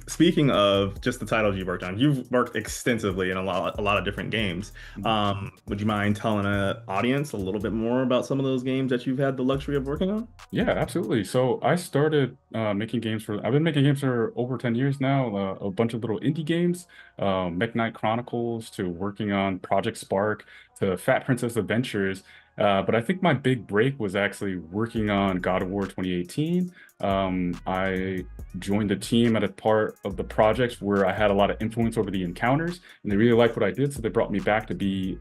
Speaking of just the titles you've worked on, you've worked extensively in a lot of different games. Would you mind telling an audience a little bit more about some of those games that you've had the luxury of working on?
Yeah, absolutely. So I started making games I've been making games for over 10 years now, a bunch of little indie games, Mech Knight Chronicles to working on Project Spark to Fat Princess Adventures. But I think my big break was actually working on God of War 2018. I joined the team at a part of the projects where I had a lot of influence over the encounters, and they really liked what I did, so they brought me back to be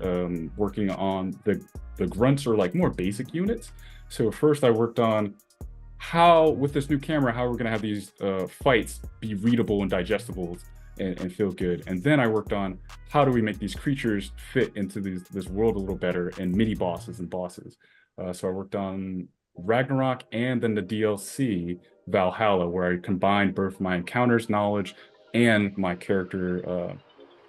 working on the grunts or like more basic units. So first I worked on how, with this new camera, how we're going to have these fights be readable and digestible and feel good. And then I worked on how do we make these creatures fit into this world a little better, and mini bosses and bosses. So I worked on Ragnarok and then the DLC Valhalla, where I combined both my encounters knowledge and my character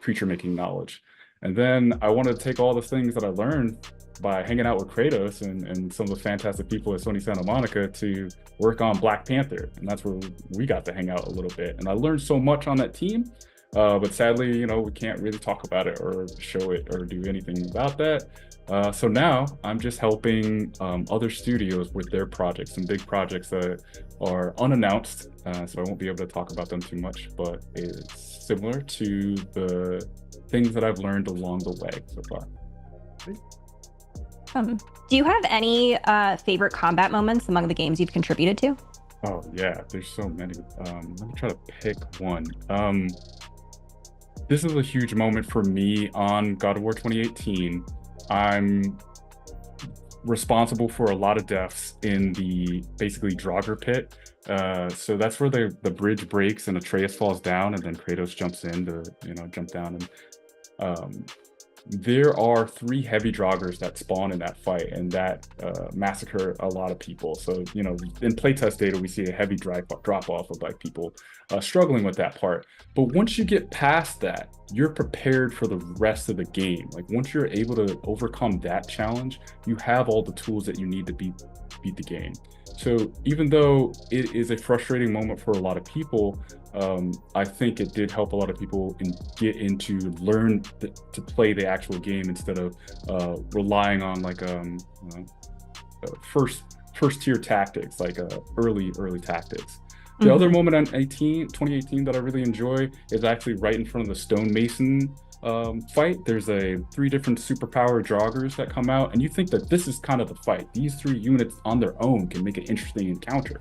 creature making knowledge. And then I wanted to take all the things that I learned by hanging out with Kratos and some of the fantastic people at Sony Santa Monica to work on Black Panther. And that's where we got to hang out a little bit. And I learned so much on that team, but sadly, we can't really talk about it or show it or do anything about that. So now I'm just helping other studios with their projects, some big projects that are unannounced. So I won't be able to talk about them too much, but it's similar to the things that I've learned along the way so far.
Do you have any favorite combat moments among the games you've contributed to?
Oh yeah, there's so many. Let me try to pick one. This is a huge moment for me on God of War 2018. I'm responsible for a lot of deaths in the basically Draugr pit. So that's where the bridge breaks and Atreus falls down, and then Kratos jumps in to jump down. And there are 3 heavy Draugrs that spawn in that fight, and that massacre a lot of people. So in playtest data, we see a heavy drop off of like people struggling with that part. But once you get past that, you're prepared for the rest of the game. Like once you're able to overcome that challenge, you have all the tools that you need to beat the game. So even though it is a frustrating moment for a lot of people, I think it did help a lot of people get into learn to play the actual game instead of relying on like first tier tactics, like early tactics. The other moment on 2018 that I really enjoy is actually right in front of the stonemason fight. There's 3 different superpower Draugrs that come out, and you think that this is kind of the fight. These 3 units on their own can make an interesting encounter.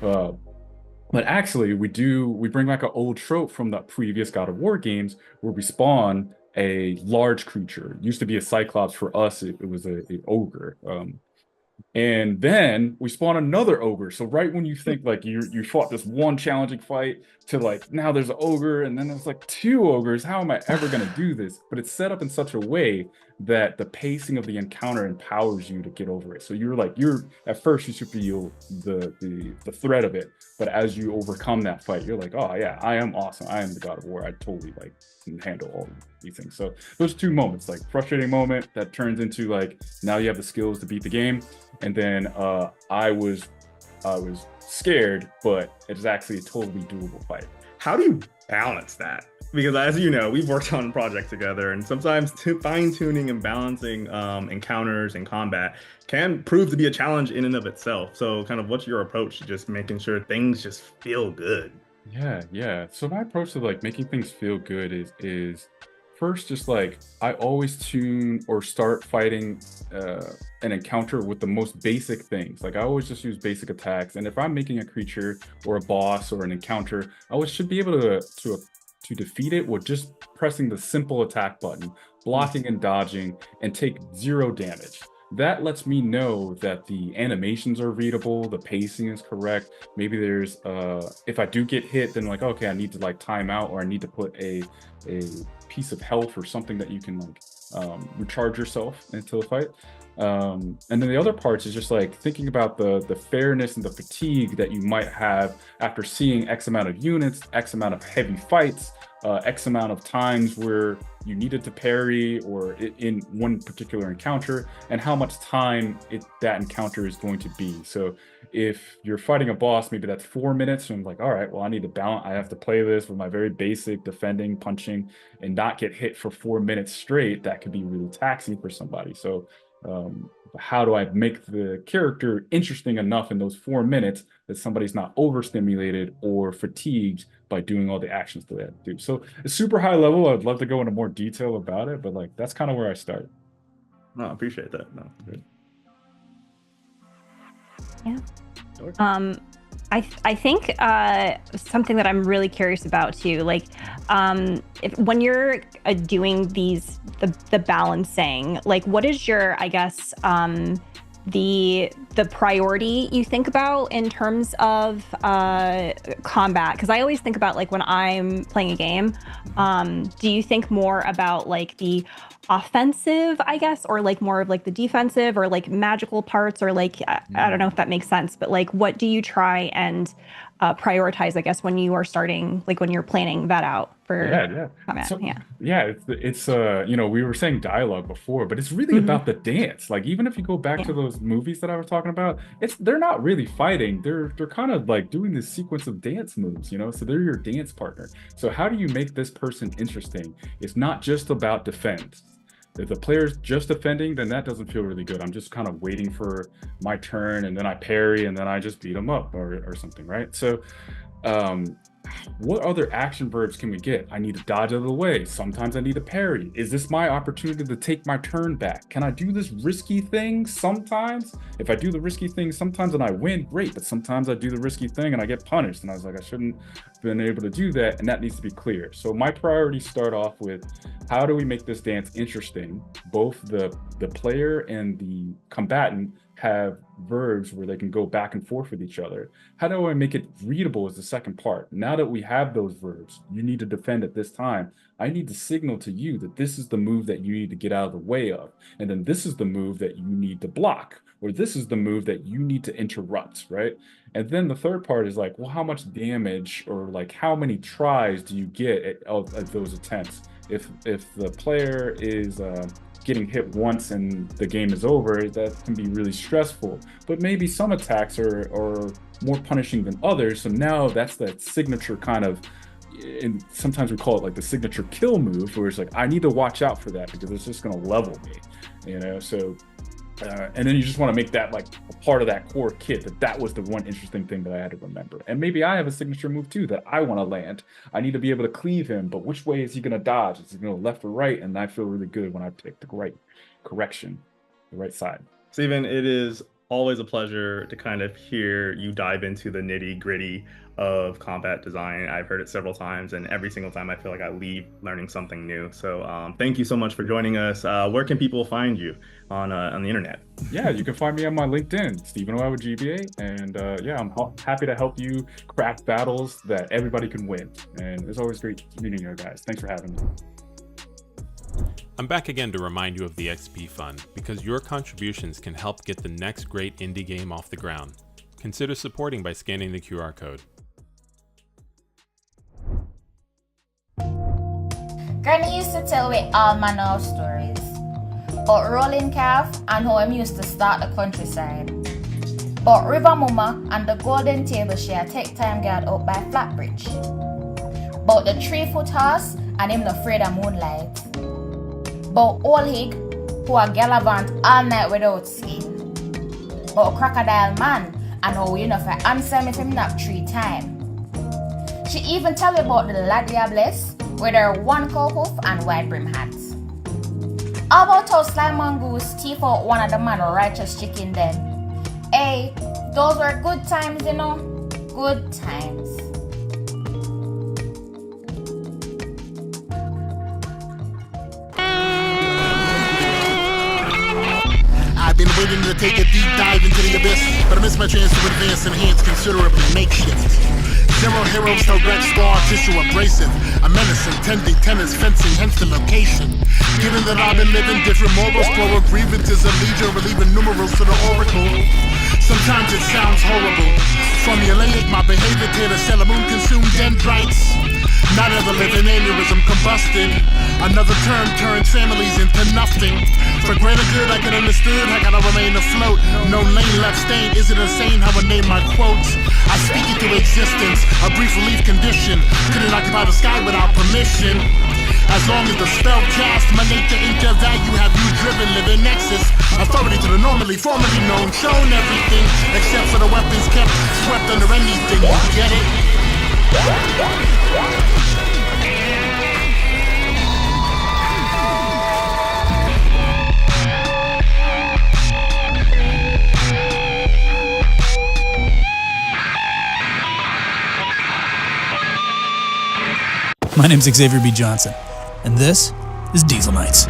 But actually, we bring back an old trope from the previous God of War games where we spawn a large creature. It used to be a Cyclops. For us, it was a ogre. And then we spawn another ogre. So right when you think like you fought this one challenging fight to like now there's an ogre, and then there's like 2 ogres. How am I ever going to do this? But it's set up in such a way that the pacing of the encounter empowers you to get over it. So you're at first you should feel the threat of it, but as you overcome that fight, you're like, oh yeah, I am awesome. I am the God of War. I totally like can handle all these things. So those 2 moments, like frustrating moment that turns into like now you have the skills to beat the game, and then I was scared, but it's actually a totally doable fight.
How do you balance that? Because as you know, we've worked on projects together, and sometimes fine-tuning and balancing encounters and combat can prove to be a challenge in and of itself. So kind of what's your approach to just making sure things just feel good?
Yeah. So my approach to like making things feel good is first, just like I always tune or start fighting an encounter with the most basic things. Like I always just use basic attacks, and if I'm making a creature or a boss or an encounter, I always should be able to defeat it with just pressing the simple attack button, blocking and dodging, and take 0 damage. That lets me know that the animations are readable, the pacing is correct. Maybe there's if I do get hit, then like, okay, I need to like time out, or I need to put a piece of health or something that you can like recharge yourself into the fight. And then the other parts is just like thinking about the fairness and the fatigue that you might have after seeing X amount of units, X amount of heavy fights, X amount of times where you needed to parry or in one particular encounter, and how much time that encounter is going to be. So if you're fighting a boss, maybe that's 4 minutes, and I'm like, all right, well, I need to balance. I have to play this with my very basic defending, punching, and not get hit for 4 minutes straight. That could be really taxing for somebody. So how do I make the character interesting enough in those 4 minutes that somebody's not overstimulated or fatigued by doing all the actions that they have to do? So it's super high level. I'd love to go into more detail about it, but like that's kind of where I start.
No, I appreciate that. No, good.
Yeah. I think something that I'm really curious about too, like when you're doing the balancing, like what is your, I guess, the priority you think about in terms of combat? Because I always think about like when I'm playing a game, do you think more about like the offensive, I guess, or like more of like the defensive or like magical parts, or like I don't know if that makes sense, but like what do you try and prioritize, I guess, when you are starting, like when you're planning that out for combat?
So, it's you know, we were saying dialogue before, but it's really about the dance. Like even if you go back to those movies that I was talking about, they're not really fighting. They're kind of like doing this sequence of dance moves, you know, so they're your dance partner. So how do you make this person interesting? It's not just about defense. If the player's just defending, then that doesn't feel really good. I'm just kind of waiting for my turn, and then I parry, and then I just beat them up or something, right? So what other action verbs can we get? I need to dodge out of the way. Sometimes I need to parry. Is this my opportunity to take my turn back? Can I do this risky thing sometimes? If I do the risky thing sometimes and I win, great. But sometimes I do the risky thing and I get punished. And I was like, I shouldn't have been able to do that. And that needs to be clear. So my priorities start off with, how do we make this dance interesting? Both the player and the combatant have verbs where they can go back and forth with each other. How do I make it readable is the second part. Now that we have those verbs, you need to defend at this time. I need to signal to you that this is the move that you need to get out of the way of. And then this is the move that you need to block, or this is the move that you need to interrupt, right? And then the third part is like, well, how much damage or like how many tries do you get at those attempts? If the player is getting hit once and the game is over, that can be really stressful. But maybe some attacks are more punishing than others. So now that's that signature kind of, and sometimes we call it like the signature kill move, where it's like, I need to watch out for that because it's just going to level me, you know? So, and then you just want to make that like a part of that core kit, that was the one interesting thing that I had to remember. And maybe I have a signature move too that I want to land. I need to be able to cleave him, but which way is he going to dodge? Is he going to left or right? And I feel really good when I pick the right correction, the right side.
Steven, it is always a pleasure to kind of hear you dive into the nitty gritty of combat design. I've heard it several times, and every single time I feel like I leave learning something new. So thank you so much for joining us. Where can people find you on the internet?
Yeah, you can find me on my LinkedIn, Steven Oil with GBA. And I'm happy to help you craft battles that everybody can win. And it's always great meeting you guys. Thanks for having me.
I'm back again to remind you of the XP Fund, because your contributions can help get the next great indie game off the ground. Consider supporting by scanning the QR code.
Granny used to tell me all manner of stories about rolling calf and how I'm used to start the countryside. About River Mama and the golden table she had take time guard out by Flatbridge. About the 3-foot horse and him not afraid of moonlight. About Old Hig who a gallivant all night without skin. About Crocodile Man and how you know if I answer him if him nap 3 times. She even tell me about the La Diablesse with her 1 cow hoof and wide brim hat. How about how Sly Mongoose teeth out one of the man righteous chicken then? Hey, those were good times, you know? Good times.
I've been waiting to take a deep dive into the abyss, but I missed my chance to advance, enhance considerably, makeshift. Zero heroes, direct scar tissue abrasive. A menace intending tennis, fencing, hence the location. Given that I've been living different morals, plural grievances, a legion, relieving numerals to the oracle. Sometimes it sounds horrible. Formulaic, my behavior to the Sailor Moon consumed dendrites. Not ever living aneurysm combusted. Another term turns families into nothing. For greater good I can understood, I gotta remain afloat. No lane left stain, is it insane how I name my quotes? I speak into existence, a brief relief condition. Couldn't occupy the sky without permission. As long as the spell cast, my nature ain't your value, have you driven, live in nexus. Authority to the normally, formerly known, shown everything, except for the weapons kept swept under anything, you get it?
My name's Xavier B. Johnson, and this is Diesel Nights.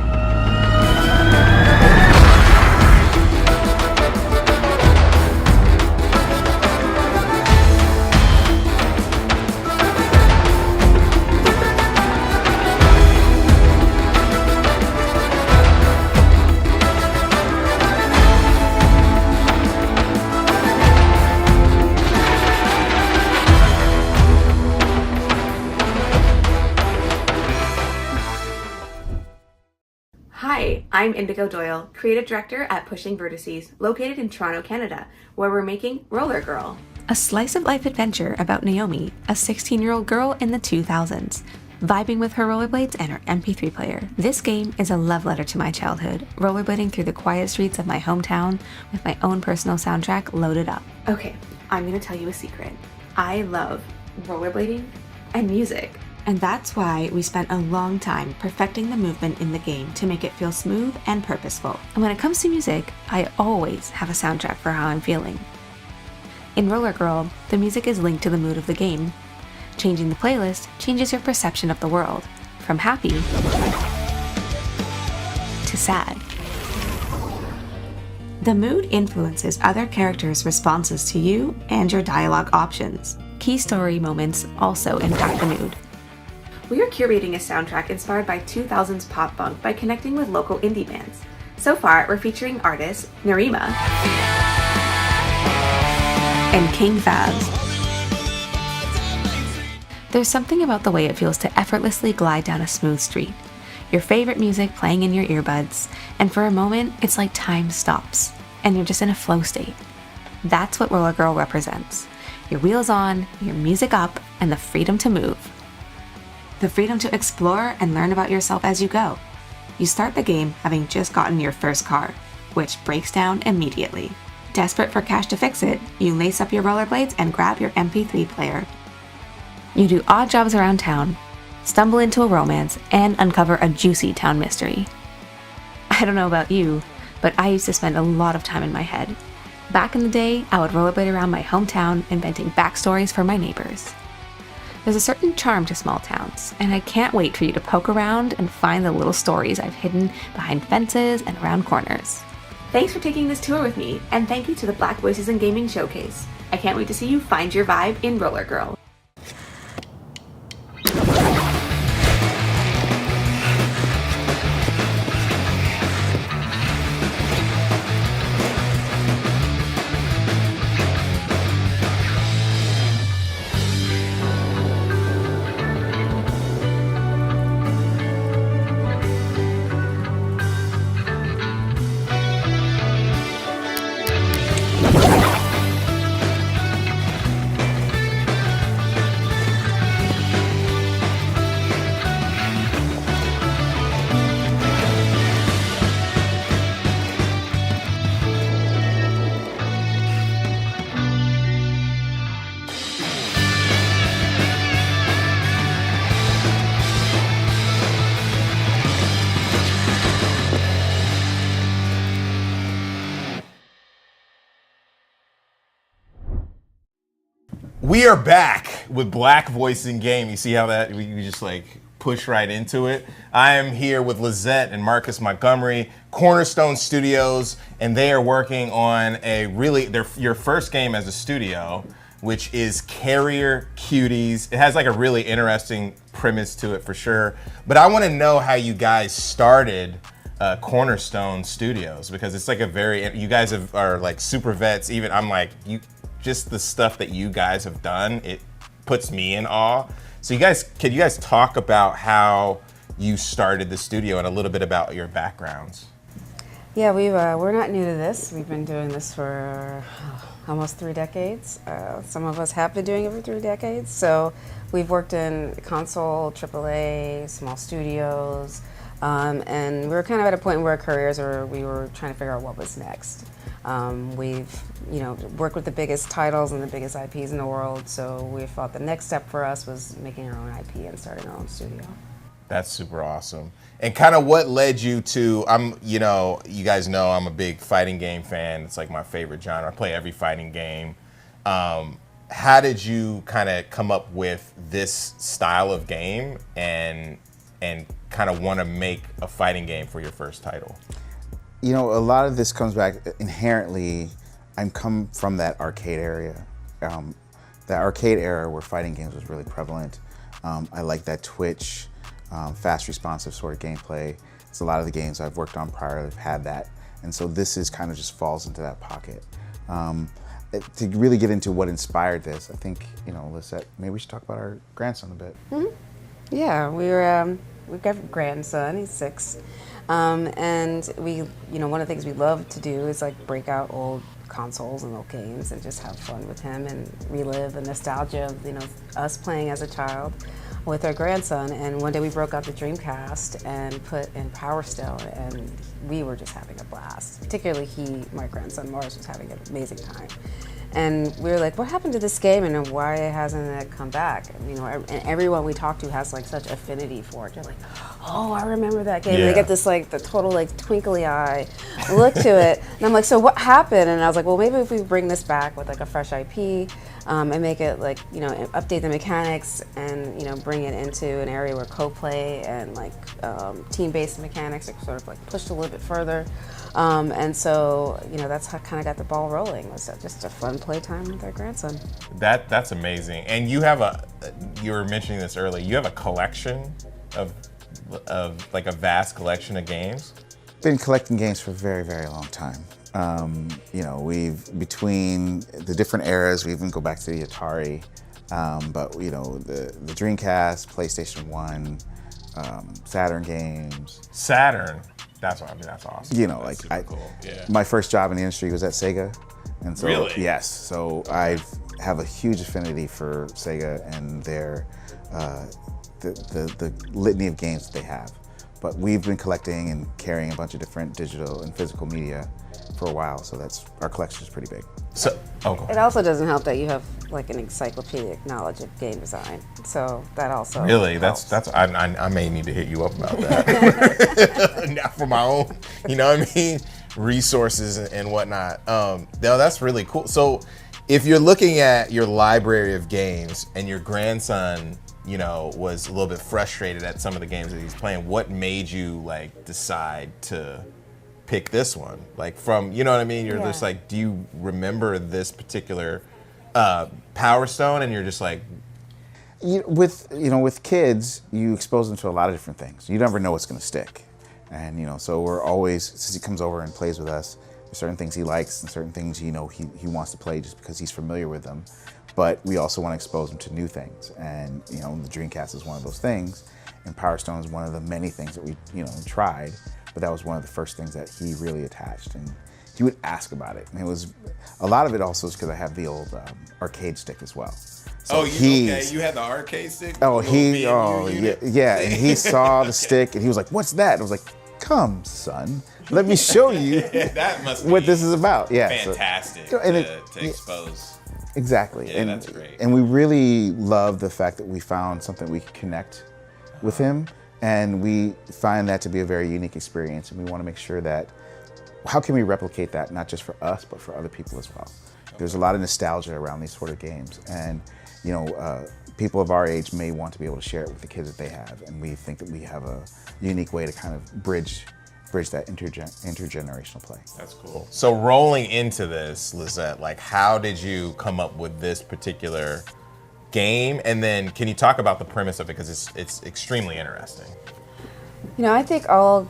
Hi, I'm Indigo Doyle, Creative Director at Pushing Vertices, located in Toronto, Canada, where we're making Roller Girl, a slice-of-life adventure about Naomi, a 16-year-old girl in the 2000s, vibing with her rollerblades and her MP3 player. This game is a love letter to my childhood, rollerblading through the quiet streets of my hometown with my own personal soundtrack loaded up. Okay, I'm gonna tell you a secret. I love rollerblading and music. And that's why we spent a long time perfecting the movement in the game to make it feel smooth and purposeful. And when it comes to music, I always have a soundtrack for how I'm feeling. In Roller Girl, the music is linked to the mood of the game. Changing the playlist changes your perception of the world, from happy to sad. The mood influences other characters' responses to you and your dialogue options. Key story moments also impact the mood. We are curating a soundtrack inspired by 2000s pop punk by connecting with local indie bands. So far, we're featuring artists Narima and King Faz. There's something about the way it feels to effortlessly glide down a smooth street. Your favorite music playing in your earbuds, and for a moment, it's like time stops, and you're just in a flow state. That's what Roller Girl represents. Your wheels on, your music up, and the freedom to move. The freedom to explore and learn about yourself as you go. You start the game having just gotten your first car, which breaks down immediately. Desperate for cash to fix it, you lace up your rollerblades and grab your MP3 player. You do odd jobs around town, stumble into a romance, and uncover a juicy town mystery. I don't know about you, but I used to spend a lot of time in my head. Back in the day, I would rollerblade around my hometown inventing backstories for my neighbors. There's a certain charm to small towns, and I can't wait for you to poke around and find the little stories I've hidden behind fences and around corners. Thanks for taking this tour with me, and thank you to the Black Voices in Gaming Showcase. I can't wait to see you find your vibe in Roller Girl.
We are back with Black Voice in Game. You see how that we just like push right into it. I am here with Lizette and Marcus Montgomery, Cornerstone Studios, and they are working on your first game as a studio, which is Carrier Cuties. It has like a really interesting premise to it for sure. But I want to know how you guys started Cornerstone Studios, because it's like you guys are like super vets. Even I'm like, just the stuff that you guys have done, it puts me in awe. So could you guys talk about how you started the studio and a little bit about your backgrounds?
Yeah, we're not new to this. We've been doing this for almost 3 decades. Some of us have been doing it for 3 decades. So we've worked in console, AAA, small studios, and we were kind of at a point in our careers where we were trying to figure out what was next. We've worked with the biggest titles and the biggest IPs in the world, so we thought the next step for us was making our own IP and starting our own studio. That's
super awesome. And kind of what led you to, you guys know I'm a big fighting game fan. It's like my favorite genre. I play every fighting game. How did you kind of come up with this style of game and kind of want to make a fighting game for your first title?
A lot of this comes back inherently. I'm come from that arcade area, that arcade era where fighting games was really prevalent. I like that twitch, fast, responsive sort of gameplay. It's a lot of the games I've worked on prior have had that, and so this is kind of just falls into that pocket. To really get into what inspired this, I think Lisette, maybe we should talk about our grandson a bit.
Mm-hmm. Yeah, we've got a grandson. He's 6. And one of the things we love to do is like break out old consoles and old games and just have fun with him and relive the nostalgia of us playing as a child with our grandson. And one day we broke out the Dreamcast and put in Power Stone, and we were just having a blast. Particularly my grandson Mars, was having an amazing time. And we were like, what happened to this game and why hasn't it come back? And everyone we talk to has like such affinity for it. They're like, oh, I remember that game. Yeah. And they get this like the total like twinkly eye look to it. And I'm like, so what happened? And I was like, well, maybe if we bring this back with like a fresh IP and make it like, update the mechanics and, bring it into an area where co-play and like team-based mechanics are sort of like pushed a little bit further. And so, that's how kind of got the ball rolling. It was just a fun playtime with our grandson.
That's amazing. And you were mentioning this earlier, you have a collection of like a vast collection of games?
Been collecting games for a very, very long time. Between the different eras, we even go back to the Atari, but the Dreamcast, PlayStation 1, Saturn games.
Saturn? That's awesome.
Cool. Yeah. My first job in the industry was at Sega. And so,
really?
Yes. So I have a huge affinity for Sega and their the litany of games that they have. But we've been collecting and carrying a bunch of different digital and physical media for a while, so our collection is pretty big.
So,
it also doesn't help that you have like an encyclopedic knowledge of game design. So that also
really
helps.
I may need to hit you up about that. Now for my own, resources and whatnot. No, that's really cool. So if you're looking at your library of games and your grandson, was a little bit frustrated at some of the games that he's playing, what made you like decide to pick this one? Like from, you know what I mean? You're just like, do you remember this particular Power Stone? And you're just like,
with kids, you expose them to a lot of different things. You never know what's going to stick, and so we're always, since he comes over and plays with us, there's certain things he likes and certain things he wants to play just because he's familiar with them. But we also want to expose him to new things, and the Dreamcast is one of those things, and Power Stone is one of the many things that we tried. But that was one of the first things that he really attached, and he would ask about it. And it was a lot of it also is because I have the old arcade stick as well.
So you had the arcade stick?
Yeah, and he saw the stick and he was like, "What's that?" And I was like, "Come, son, let me show you
that must be
what this is about." Yeah,
fantastic
to
expose.
Exactly,
yeah, that's great.
And we really love the fact that we found something we could connect with him. And we find that to be a very unique experience, and we want to make sure that how can we replicate that, not just for us, but for other people as well. There's a lot of nostalgia around these sort of games, and you know, people of our age may want to be able to share it with the kids that they have, and we think that we have a unique way to kind of bridge that intergenerational play.
That's cool. So rolling into this, Lizette, like how did you come up with this particular game? And then can you talk about the premise of it, because it's extremely interesting.
You know, I think all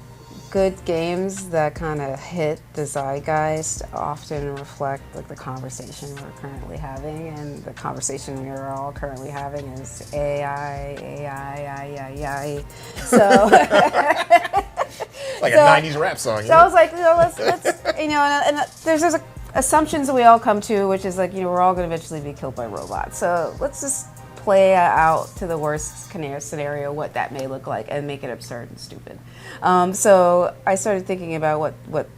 good games that kind of hit the zeitgeist often reflect like the conversation we're currently having, and the conversation we're all currently having is AI. So
like a 90s rap song.
So I was like, you know, let's you know, and there's assumptions that we all come to, which is like, you know, we're all going to eventually be killed by robots. So let's just play out to the worst scenario what that may look like and make it absurd and stupid. So I started thinking about what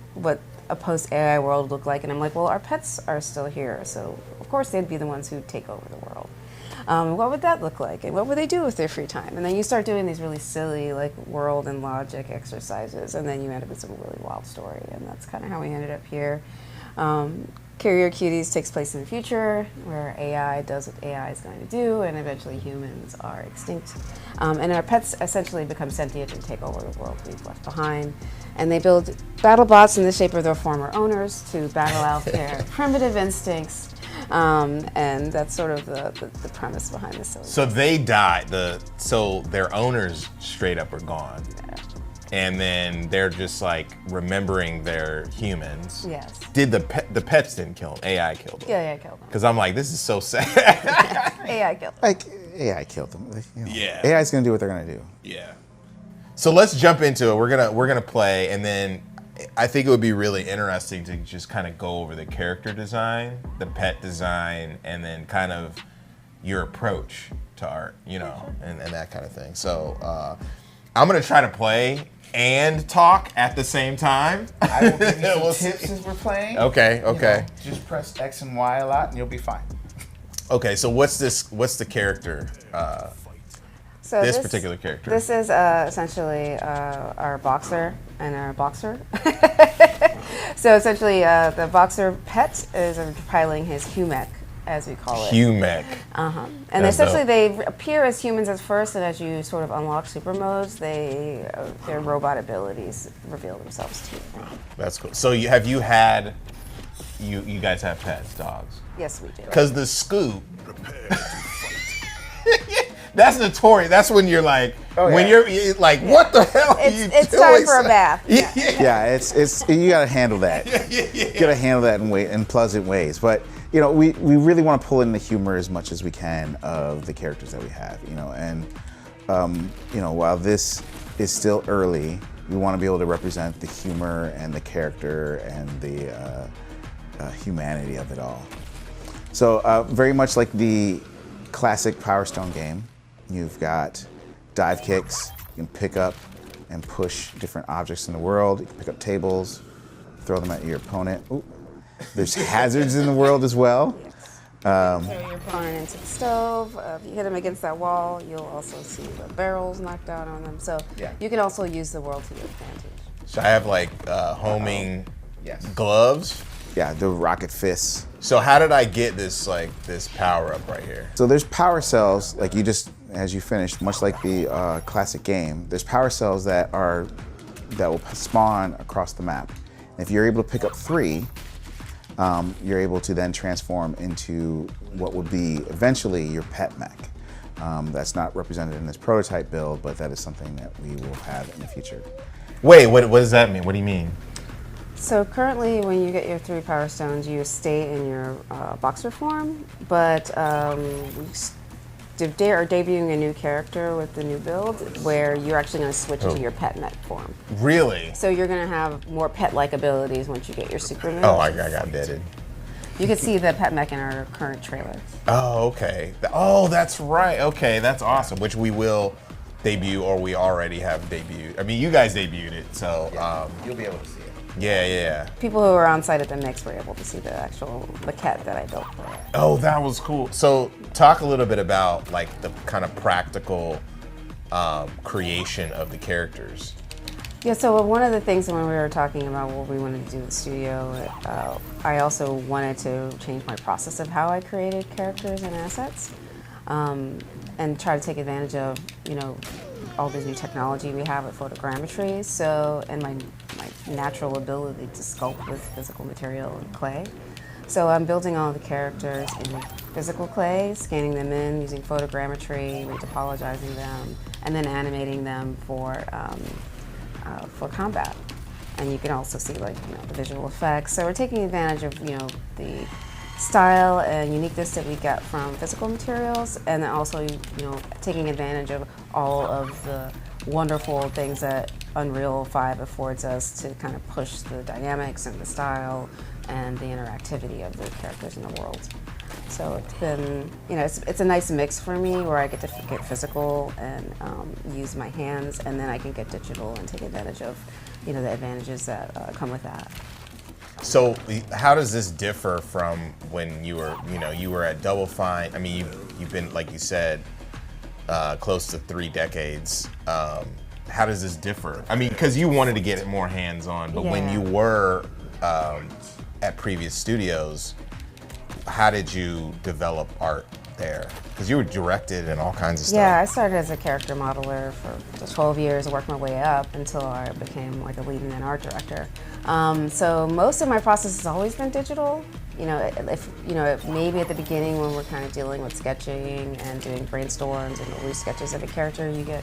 a post-AI world would look like, and I'm like, well, our pets are still here, so of course they'd be the ones who take over the world. What would that look like, and what would they do with their free time? And then you start doing these really silly like world and logic exercises, and then you end up with some really wild story, and that's kind of how we ended up here. Carrier Cuties takes place in the future, where AI does what AI is going to do, and eventually humans are extinct. And our pets essentially become sentient and take over the world we've left behind. And they build battle bots in the shape of their former owners to battle out their primitive instincts. And that's sort of the premise behind this.
So they died. So their owners straight up are gone.
Yeah.
And then they're just like remembering their humans.
Yes.
Did the pets didn't kill them? AI killed them.
Yeah, AI killed them.
Because I'm like, this is so sad.
AI killed them.
Like AI killed them. You know,
yeah.
AI's gonna do what they're gonna do.
Yeah. So let's jump into it. We're gonna play, and then I think it would be really interesting to just kind of go over the character design, the pet design, and then kind of your approach to art, you know, and that kind of thing. So I'm gonna try to play and talk at the same time.
I will give you some tips as we're playing.
Okay.
You know, just press X and Y a lot, and you'll be fine.
Okay, so what's the character?
So
this particular character.
This is essentially our boxer and our boxer. So essentially, the boxer pet is piloting his Humek, as we call it.
Humek.
And essentially, they appear as humans at first, and as you sort of unlock super modes, their robot abilities reveal themselves to you.
That's cool. So you guys have pets, dogs?
Yes, we do.
Because the Scoop. That's notorious. That's when you're like, you're like, what the hell are you doing?
It's time for a bath.
Yeah, it's you gotta handle that. You gotta handle that in pleasant ways. But you know, we really want to pull in the humor as much as we can of the characters that we have. You know, and you know, while this is still early, we want to be able to represent the humor and the character and the humanity of it all. So very much like the classic Power Stone game, you've got dive kicks. You can pick up and push different objects in the world. You can pick up tables, throw them at your opponent. Ooh. There's hazards in the world as well.
Throw your opponent into the stove. If you hit them against that wall, you'll also see the barrels knocked out on them. So you can also use the world to your advantage.
So I have like homing gloves.
Yeah, the rocket fists.
So how did I get this power up right here?
So there's power cells, like you just, as you finished, much like the classic game, there's power cells that will spawn across the map. And if you're able to pick up 3, you're able to then transform into what would be eventually your pet mech. That's not represented in this prototype build, but that is something that we will have in the future.
Wait, what does that mean? What do you mean?
So currently, when you get your 3 Power Stones, you stay in your boxer form, but are debuting a new character with the new build where you're actually going to switch into your pet mech form.
Really?
So you're going to have more pet-like abilities once you get your super moves.
Oh, I got deaded.
You can see the pet mech in our current trailer.
Oh, okay. Oh, that's right. Okay, that's awesome. Which we will debut, or we already have debuted. I mean, you guys debuted it, so
you'll be able to see it.
Yeah.
People who were on site at the mix were able to see the actual maquette that I built for it.
Oh, that was cool. So talk a little bit about like the kind of practical creation of the characters.
Yeah, so one of the things when we were talking about what we wanted to do with the studio, I also wanted to change my process of how I created characters and assets, and try to take advantage of, all this new technology we have with photogrammetry, and my natural ability to sculpt with physical material and clay. So I'm building all the characters in physical clay, scanning them in using photogrammetry, retopologizing them, and then animating them for combat. And you can also see the visual effects. So we're taking advantage of the style and uniqueness that we get from physical materials, and then also taking advantage of all of the wonderful things that Unreal 5 affords us to kind of push the dynamics and the style and the interactivity of the characters in the world. So it's been, it's a nice mix for me where I get to get physical and use my hands, and then I can get digital and take advantage of, the advantages that come with that.
So how does this differ from when you were at Double Fine? I mean, you've been, like you said, close to 3 decades. How does this differ? I mean, because you wanted to get it more hands-on, but when you were at previous studios, how did you develop art there? Because you were directed and all kinds of stuff.
Yeah, I started as a character modeler for 12 years. I worked my way up until I became like a lead and an art director. So most of my process has always been digital. Maybe at the beginning when we're kind of dealing with sketching and doing brainstorms and re-sketches of a character, you get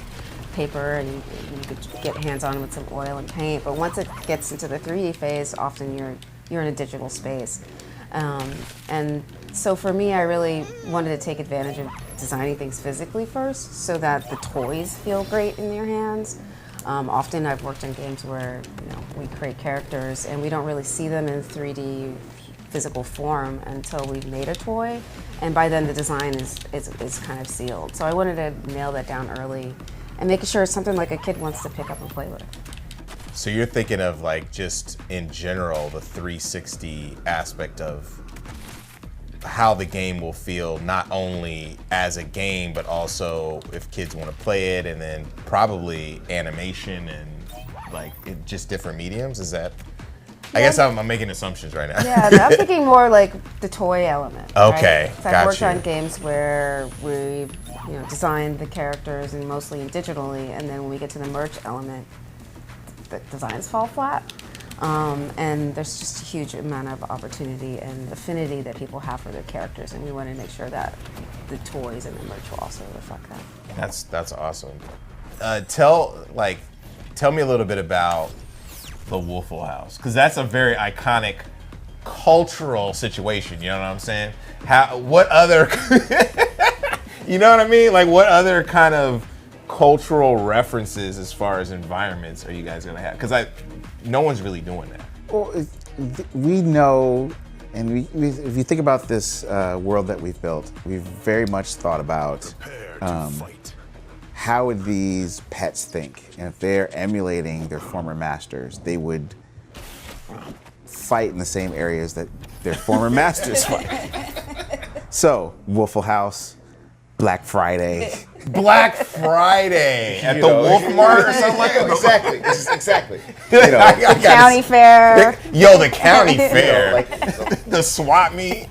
paper and you could get hands-on with some oil and paint. But once it gets into the 3D phase, often you're in a digital space. And so for me, I really wanted to take advantage of designing things physically first so that the toys feel great in your hands. Often I've worked in games where we create characters and we don't really see them in 3D physical form until we've made a toy, and by then the design is kind of sealed. So I wanted to nail that down early and making sure it's something like a kid wants to pick up and play with.
So you're thinking of like just in general the 360 aspect of how the game will feel, not only as a game, but also if kids want to play it, and then probably animation and like just different mediums. Is that? Yeah. I guess I'm making assumptions right now.
Yeah, I'm thinking more like the toy element.
Okay,
right? So I've worked on games where we designed the characters and mostly digitally, and then when we get to the merch element, the designs fall flat. And there's just a huge amount of opportunity and affinity that people have for their characters, and we want to make sure that the toys and the merch will also reflect that.
That's awesome. Tell me a little bit about the Waffle House, because that's a very iconic cultural situation. You know what I'm saying? What other, you know what I mean? Like what other kind of cultural references as far as environments are you guys gonna have? Because no one's really doing that.
Well, we know, and if you think about this world that we've built, we've very much thought about how would these pets think? And if they're emulating their former masters, they would fight in the same areas that their former masters fight. So, Waffle House, Black Friday.
Black Friday at the Wolf Mart or something like that?
Exactly. The county fair.
Yo, the county fair. The swap meet.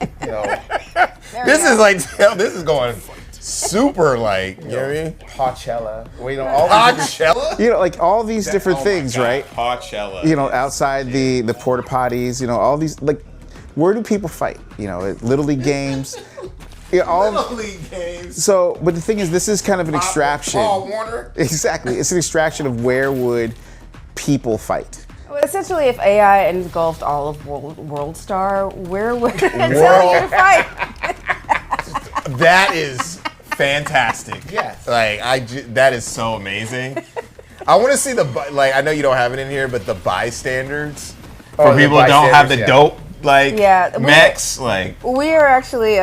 This is going super like, you know what I mean?
Coachella.
Coachella?
Like all these different things, right?
Coachella.
Outside the porta potties, all these, like, where do people fight? Little League games.
Little League games.
So, but the thing is, this is kind of an extraction.
Paul Warner.
Exactly. It's an extraction of where would people fight.
Well, essentially, if AI engulfed all of World Star, where would it tell you to fight?
That is fantastic.
Yes.
That is so amazing. I want to see I know you don't have it in here, but the bystanders for people who don't have the dope mechs.
We are actually.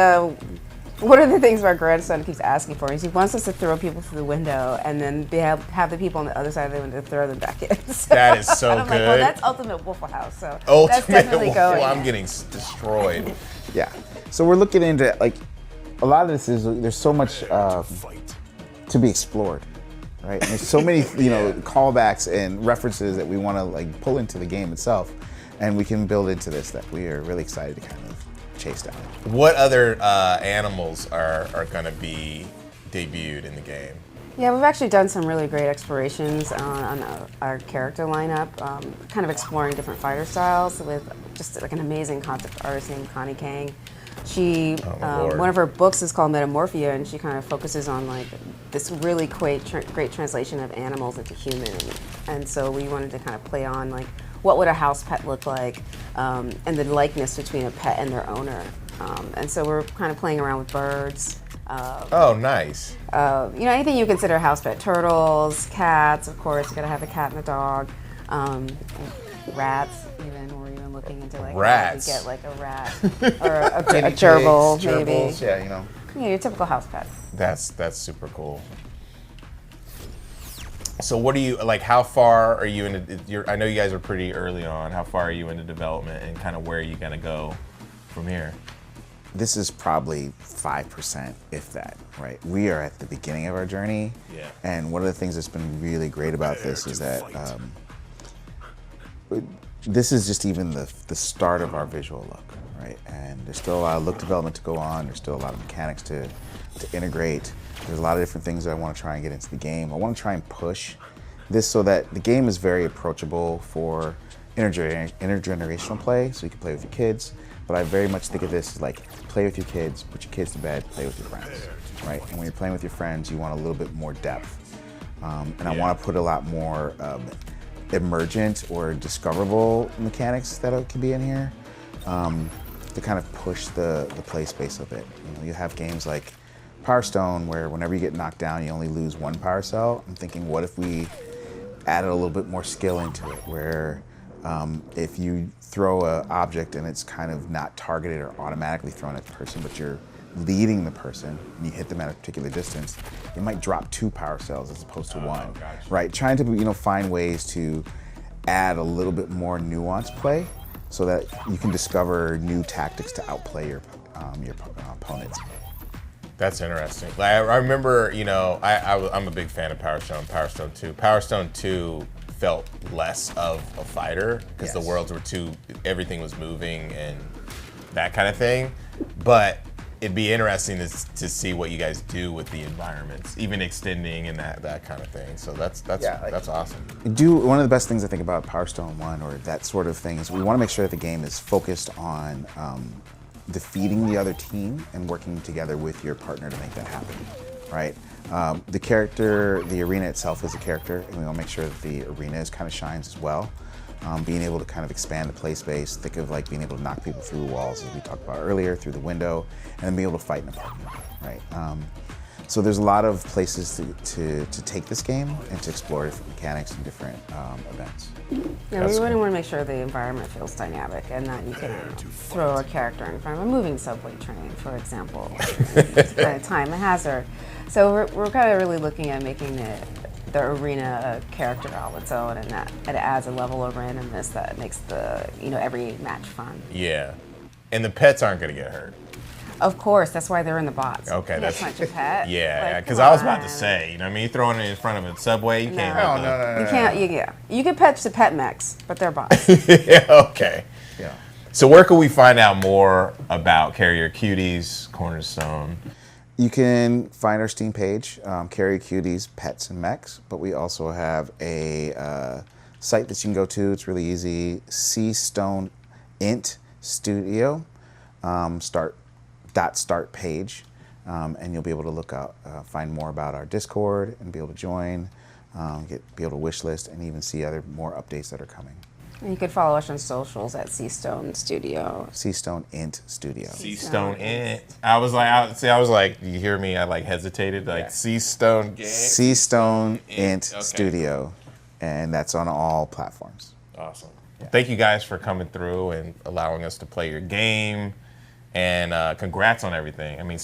One of the things my grandson keeps asking for is he wants us to throw people through the window and then have the people on the other side of the window throw them back in. So
that is so
I'm
good.
Like, well, that's Ultimate Waffle House. So that's definitely going.
I'm getting destroyed.
Yeah. So we're looking into a lot of this is there's so much to be explored. right? And there's so many, callbacks and references that we want to like pull into the game itself, and we can build into this that we are really excited to kind of chase down.
What other animals are going to be debuted in the game?
Yeah, we've actually done some really great explorations on our character lineup, kind of exploring different fighter styles with just like an amazing concept artist named Connie Kang. She, one of her books is called Metamorphia, and she kind of focuses on like this really great translation of animals into human. And so we wanted to kind of play on like what would a house pet look like, and the likeness between a pet and their owner. And so we're kind of playing around with birds.
Oh, nice.
Anything you consider house pet. Turtles, cats, of course, you gotta have a cat and a dog. Rats, we're even looking into like
rats.
How to get like a rat or a gerbil, maybe.
Gerbils,
Yeah, your typical house pet.
That's super cool. So what are you, like, how far are you into, I know you guys are pretty early on, how far are you into development and kind of where are you gonna go from here?
This is probably 5%, if that, right? We are at the beginning of our journey.
Yeah.
And one of the things that's been really great about this is that this is just even the start of our visual look, right? And there's still a lot of look development to go on. There's still a lot of mechanics to integrate. There's a lot of different things that I want to try and get into the game. I want to try and push this so that the game is very approachable for intergenerational play, so you can play with your kids. But I very much think of this as like, play with your kids, put your kids to bed, play with your friends, right? And when you're playing with your friends, you want a little bit more depth. And I want to put a lot more emergent or discoverable mechanics that can be in here to kind of push the play space a bit. You have games like Power Stone where whenever you get knocked down, you only lose one power cell. I'm thinking, what if we added a little bit more skill into it, where if you throw an object and it's kind of not targeted or automatically thrown at the person, but you're leading the person and you hit them at a particular distance, you might drop 2 power cells as opposed to 1, right? Trying to find ways to add a little bit more nuanced play so that you can discover new tactics to outplay your opponents.
That's interesting. Like, I remember, I'm a big fan of Power Stone 2. Power Stone 2 felt less of a fighter because the worlds were everything was moving and that kind of thing. But it'd be interesting to see what you guys do with the environments, even extending and that kind of thing. So that's awesome.
One of the best things I think about Power Stone 1 or that sort of thing is we want to make sure that the game is focused on defeating the other team and working together with your partner to make that happen, right? The arena itself is a character, and we want to make sure that the arena kind of shines as well. Being able to kind of expand the play space, think of like being able to knock people through walls, as we talked about earlier, through the window, and then be able to fight in a parking lot, right? So there's a lot of places to take this game and to explore different mechanics and different events.
Yeah, we really want to make sure the environment feels dynamic and that you can throw a character in front of a moving subway train, for example, time a hazard. So we're kind of really looking at making the arena a character all its own, and that it adds a level of randomness that makes every match fun.
Yeah, and the pets aren't going to get hurt.
Of course, that's why they're in the box.
Okay,
that's not your pet.
Yeah, because I was about to say, you're throwing it in front of a subway, you can't.
No. You can't. You can pet the pet mechs, but they're bots.
Yeah. Okay. Yeah. So where can we find out more about Carrier Cuties, Cornerstone?
You can find our Steam page, Carrier Cuties, Pets and Mechs, but we also have a site that you can go to. It's really easy, Seastone Int Studio, start page, and you'll be able to look out, find more about our Discord and be able to join, be able to wish list and even see more updates that are coming.
You could follow us on socials at Seastone Studio.
Seastone Int Studio.
Seastone Int. I was like, you hear me? I hesitated. Seastone.
Seastone Int Studio, and that's on all platforms.
Awesome. Yeah. Thank you guys for coming through and allowing us to play your game, and congrats on everything. I mean,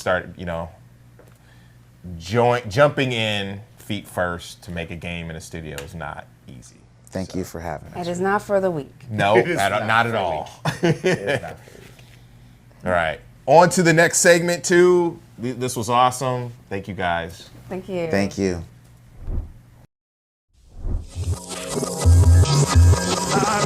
jumping in feet first to make a game in a studio is not easy.
Thank you for having us.
It is not for the weak.
No, not at all. All right. On to the next segment, too. This was awesome. Thank you, guys.
Thank you.
Thank you.
Hold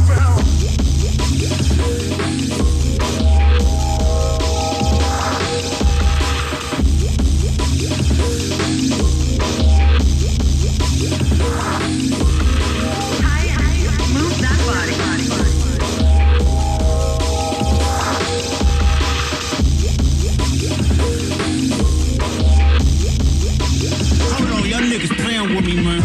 on, y'all niggas playing with me, man.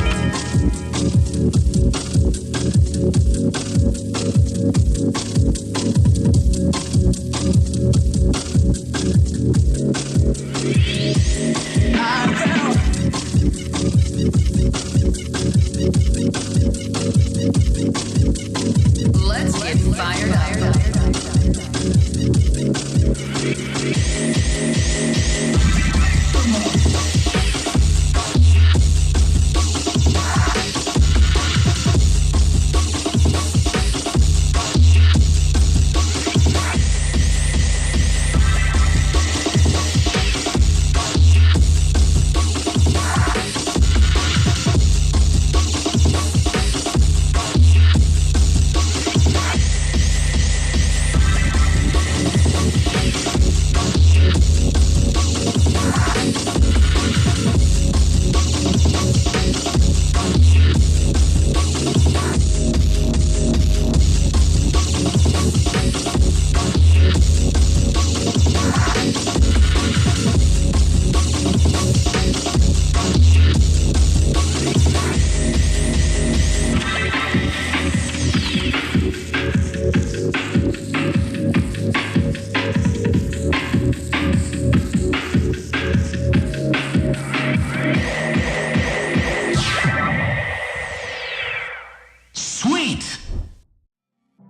Let's get fired up.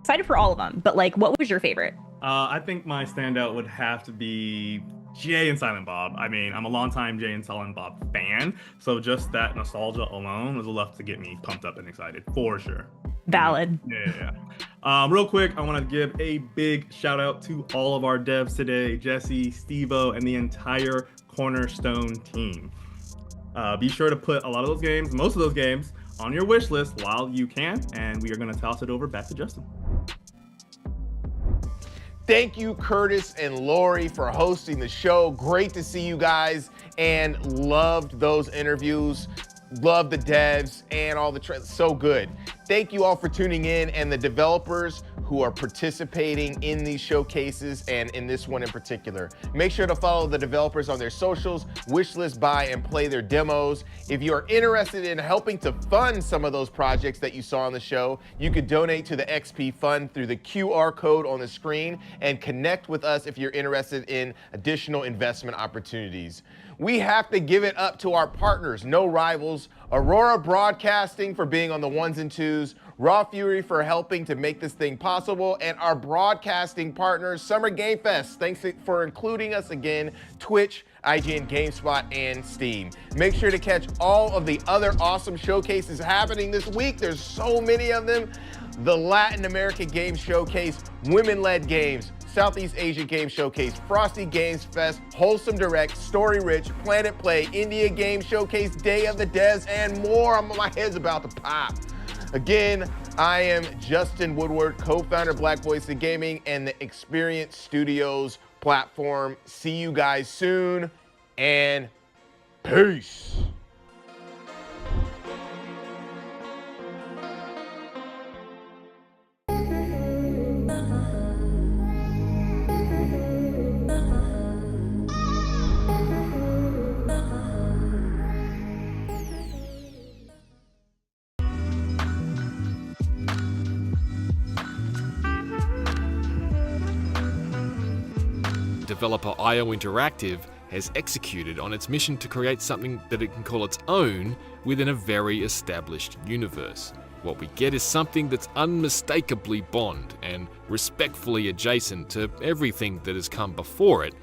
Excited for all of them, but like, what was your favorite?
I think my standout would have to be Jay and Silent Bob. I mean, I'm a longtime Jay and Silent Bob fan, so just that nostalgia alone was enough to get me pumped up and excited, for sure.
Valid.
Yeah. Real quick, I want to give a big shout out to all of our devs today, Jesse, Steve-O, and the entire Cornerstone team. Be sure to put a lot of those games, most of those games, on your wish list while you can, and we are going to toss it over back to Justin.
Thank you, Curtis and Lori, for hosting the show. Great to see you guys, and loved those interviews. Love the devs and all the so good. Thank you all for tuning in, and the developers who are participating in these showcases and in this one in particular. Make sure to follow the developers on their socials, wishlist, buy, and play their demos. If you are interested in helping to fund some of those projects that you saw on the show, you could donate to the XP Fund through the QR code on the screen and connect with us if you're interested in additional investment opportunities. We have to give it up to our partners, No Rivals, Aurora Broadcasting for being on the ones and twos, Raw Fury for helping to make this thing possible, and our broadcasting partners, Summer Game Fest. Thanks for including us again, Twitch, IGN, GameSpot, and Steam. Make sure to catch all of the other awesome showcases happening this week. There's so many of them. The Latin America Games Showcase, Women-Led Games, Southeast Asia Game Showcase, Frosty Games Fest, Wholesome Direct, Story Rich, Planet Play, India Game Showcase, Day of the Devs, and more. My head's about to pop. Again, I am Justin Woodward, co-founder of Black Voice Gaming and the Experience Studios platform. See you guys soon, and peace.
Developer IO Interactive has executed on its mission to create something that it can call its own within a very established universe. What we get is something that's unmistakably Bond and respectfully adjacent to everything that has come before it,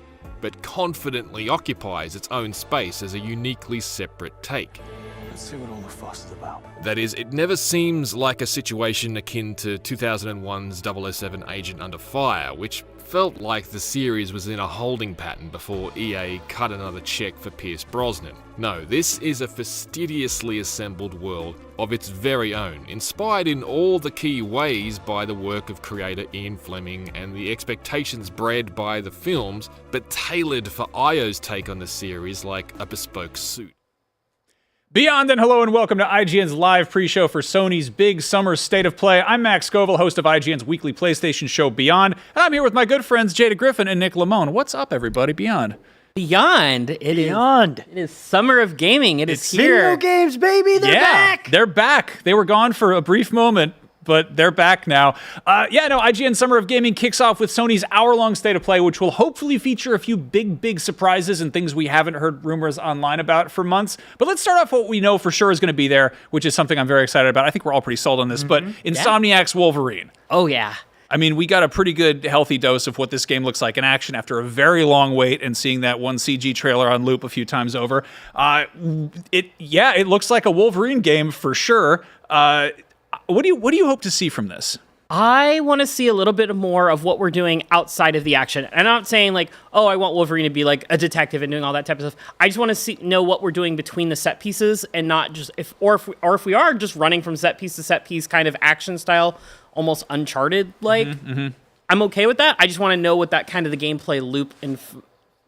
but confidently occupies its own space as a uniquely separate take.
Let's see what all the fuss is about.
That is, it never seems like a situation akin to 2001's 007 Agent Under Fire, which felt like the series was in a holding pattern before EA cut another check for Pierce Brosnan. No, this is a fastidiously assembled world of its very own, inspired in all the key ways by the work of creator Ian Fleming and the expectations bred by the films, but tailored for IO's take on the series like a bespoke suit.
Beyond and hello and welcome to IGN's live pre-show for Sony's big summer state of play. I'm Max Scoville, host of IGN's weekly PlayStation show Beyond, and I'm here with my good friends Jada Griffin and Nick Lamone. What's up, everybody? Beyond.
It is summer of gaming. It's here.
Video games, baby. They're back.
They're back. They were gone for a brief moment, but they're back now. IGN Summer of Gaming kicks off with Sony's hour-long state of play, which will hopefully feature a few big surprises and things we haven't heard rumors online about for months. But let's start off what we know for sure is going to be there, which is something I'm very excited about. I think we're all pretty sold on this, but Insomniac's Wolverine.
Oh, yeah.
I mean, we got a pretty good, healthy dose of what this game looks like in action after a very long wait and seeing that one CG trailer on loop a few times over. It looks like a Wolverine game for sure. What do you hope to see from this?
I want to see a little bit more of what we're doing outside of the action. And I'm not saying like, oh, I want Wolverine to be like a detective and doing all that type of stuff. I just want to know what we're doing between the set pieces and not just if we are just running from set piece to set piece kind of action style, almost Uncharted like. I'm okay with that. I just want to know what that kind of the gameplay loop and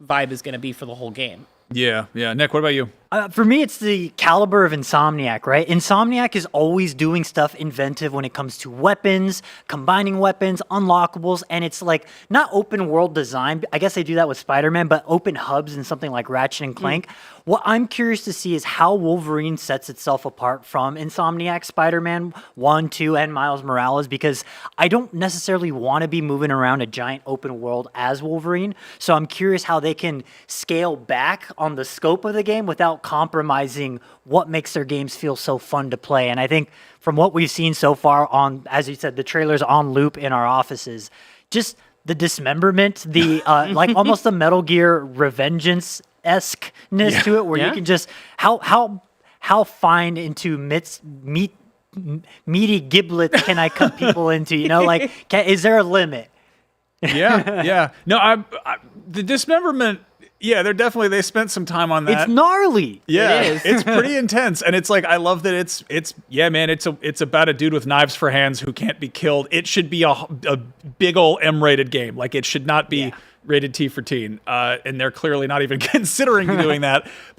vibe is going to be for the whole game.
Yeah. Nick, what about you?
For me, it's the caliber of Insomniac, right? Insomniac is always doing stuff inventive when it comes to weapons, combining weapons, unlockables, and it's like not open world design. I guess they do that with Spider-Man, but open hubs and something like Ratchet and Clank. What I'm curious to see is how Wolverine sets itself apart from Insomniac, Spider-Man 1, 2, and Miles Morales, because I don't necessarily want to be moving around a giant open world as Wolverine. So I'm curious how they can scale back on the scope of the game without compromising what makes their games feel so fun to play. And I think from what we've seen so far on, as you said, the trailers on loop in our offices, just the dismemberment, the like almost the Metal Gear Revengeance-esque-ness to it, where you can just how fine into meaty giblets can I cut people into? You know, like is there a limit?
Yeah. No, the dismemberment. Yeah, they spent some time on that.
It's gnarly.
Yeah,
it is.
It's pretty intense, and it's like I love that it's about a dude with knives for hands who can't be killed. It should be a big ol' M-rated game. Like it should not be rated T for teen, and they're clearly not even considering doing that.